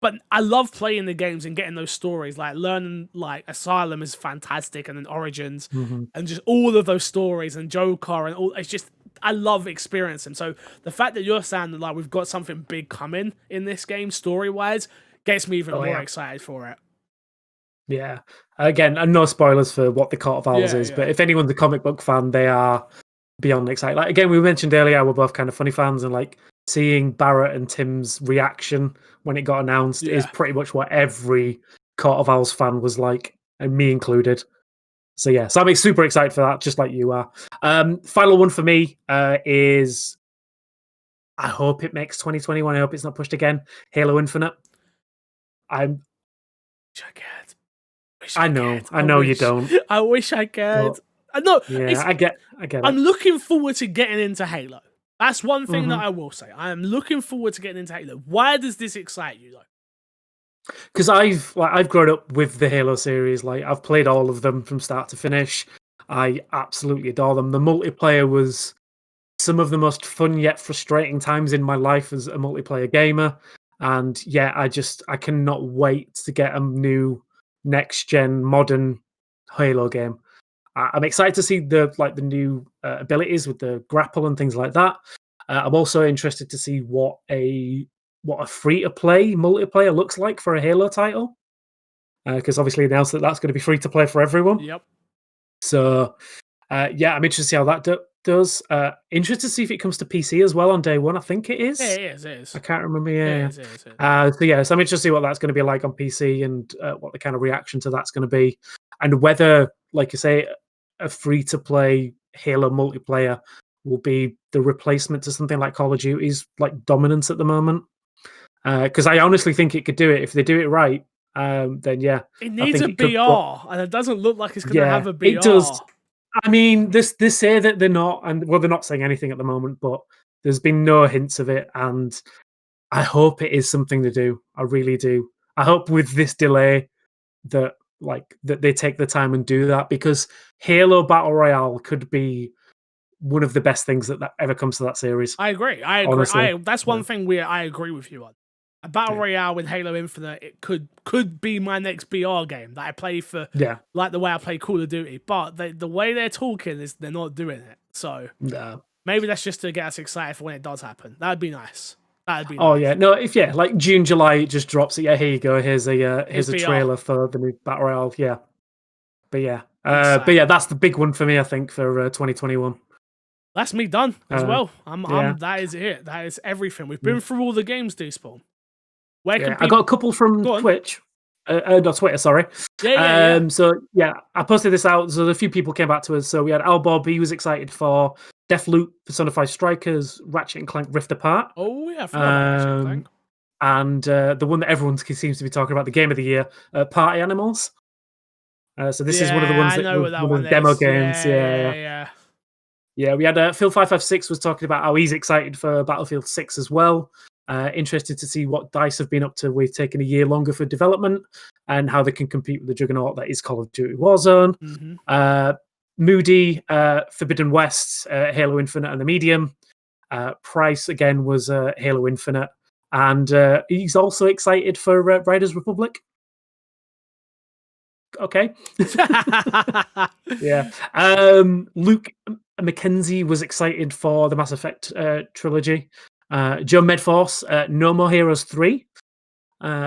but I love playing the games and getting those stories, like learning, like Asylum is fantastic, and then Origins, and just all of those stories, and Joker, and all, it's just, I love experiencing. So the fact that you're saying that like we've got something big coming in this game story wise gets me even more excited for it. Yeah. Again, and no spoilers for what the Court of Owls is, but if anyone's a comic book fan, they are beyond excited. Like again, we mentioned earlier, we're both kind of funny fans, and like seeing Barrett and Tim's reaction when it got announced is pretty much what every Court of Owls fan was like, and me included. So yeah, so I'm super excited for that, just like you are. Final one for me is, I hope it makes 2021. I hope it's not pushed again. Halo Infinite. I know you don't. I wish I could. No, I get it. I'm looking forward to getting into Halo. That's one thing that I will say. I am looking forward to getting into Halo. Why does this excite you though? Because I've grown up with the Halo series. Like I've played all of them from start to finish. I absolutely adore them. The multiplayer was some of the most fun yet frustrating times in my life as a multiplayer gamer. And yeah, I cannot wait to get a new next gen modern Halo game. I'm excited to see the new abilities with the grapple and things like that. I'm also interested to see what a free to play multiplayer looks like for a Halo title, because obviously announced that that's going to be free to play for everyone. Yep. So yeah, I'm interested to see how that does. Interested to see if it comes to PC as well on day one. I think it is. Yeah, it is. It is. I can't remember. Yeah. It is. So yeah, so I'm interested to see what that's going to be like on PC and what the kind of reaction to that's going to be, and whether, like you say, a free to play Halo multiplayer will be the replacement to something like Call of Duty's like dominance at the moment. Because I honestly think it could do it if they do it right. Then yeah, it needs a BR, and it doesn't look like it's going to have a BR. It does. I mean, they say that they're not, and well, they're not saying anything at the moment, but there's been no hints of it, and I hope it is something to do. I really do. I hope with this delay that they take the time and do that, because Halo Battle Royale could be one of the best things that ever comes to that series. I agree. That's one thing I agree with you on. A Battle Royale with Halo Infinite, it could be my next BR game that I play for, like the way I play Call of Duty. But the way they're talking is they're not doing it. So maybe that's just to get us excited for when it does happen. That'd be nice. Oh yeah, no, if like June, July, it just drops it. Yeah, here you go. Here's a trailer for the new Battle Royale. Yeah, but yeah, that's the big one for me. I think for 2021. That's me done as well. That is it. That is everything. We've been through all the games, Despawn. Where can I got a couple from Twitch. Not Twitter, sorry. Yeah. So yeah, I posted this out. So a few people came back to us. So we had Al Bob. He was excited for Deathloop, Persona 5 Strikers, Ratchet and Clank Rift Apart. Oh yeah, I forgot about Ratchet and Clank. And the one that everyone seems to be talking about, the game of the year, Party Animals. So this is one of the ones that one of the demo games. Yeah, we had Phil556 was talking about how he's excited for Battlefield 6 as well. Interested to see what DICE have been up to with taking a year longer for development and how they can compete with the juggernaut that is Call of Duty Warzone. Moody, Forbidden West, Halo Infinite and the Medium. Price, again, was Halo Infinite. And he's also excited for Riders Republic. Okay. Yeah. Luke McKenzie was excited for the Mass Effect trilogy. Joe Medforce, No More Heroes 3.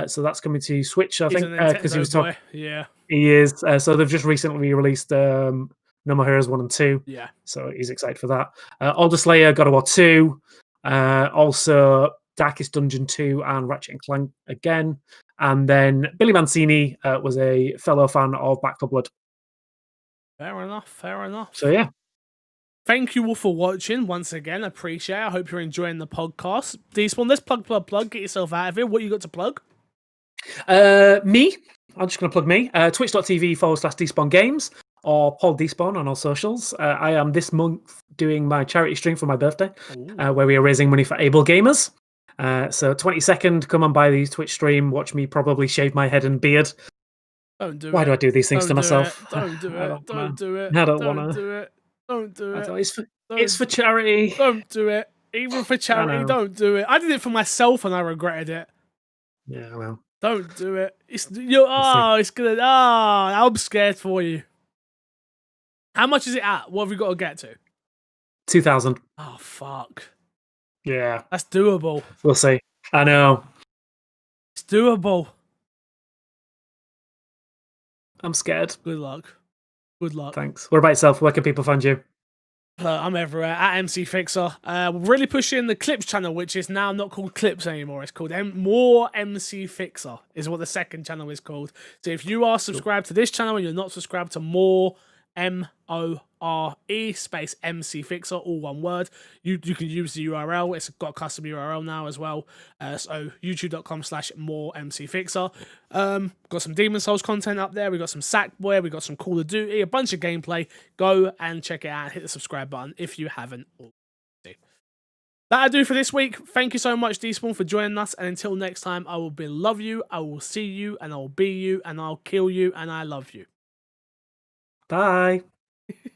So that's coming to Switch, I think, because he was talking. Yeah, he is. So they've just recently released No More Heroes 1 and 2. Yeah. So he's excited for that. Alder Slayer, God of War 2. Also Darkest Dungeon 2 and Ratchet and Clank again. And then Billy Mancini was a fellow fan of Back 4 Blood. Fair enough. So yeah. Thank you all for watching once again. Appreciate it. I hope you're enjoying the podcast. Despawn, let's plug. Get yourself out of here. What you got to plug? Me. I'm just going to plug me. Twitch.tv/Despawn Games or Paul Despawn on all socials. I am this month doing my charity stream for my birthday, where we are raising money for able gamers. So 22nd, come on by the Twitch stream. Watch me probably shave my head and beard. Don't do it. Why do I do these things to myself? Don't do it. Don't do it. I don't want to. Do it. Don't do it. It's for charity. Don't do it. Even for charity, don't do it. I did it for myself and I regretted it. Yeah, well. Don't do it. It's gonna. I'm scared for you. How much is it at? What have we got to get to? 2,000. Oh fuck. Yeah. That's doable. We'll see. I know. It's doable. I'm scared. Good luck. Thanks. What about yourself? Where can people find you? I'm everywhere at MC Fixer. We're really pushing the Clips channel, which is now not called Clips anymore. It's called More MC Fixer, is what the second channel is called. So if you are subscribed to this channel and you're not subscribed to More MORE space MC Fixer, all one word, you can use the URL. It's got a custom URL now as well. So youtube.com/More MC Fixer. Got some Demon Souls content up there. We got some Sackboy. We got some Call of Duty. A bunch of gameplay. Go and check it out. Hit the subscribe button if you haven't already. That'll do for this week. Thank you so much, Despawn, for joining us. And until next time, I will love you. I will see you, and I will be you, and I'll kill you, and I love you. Bye.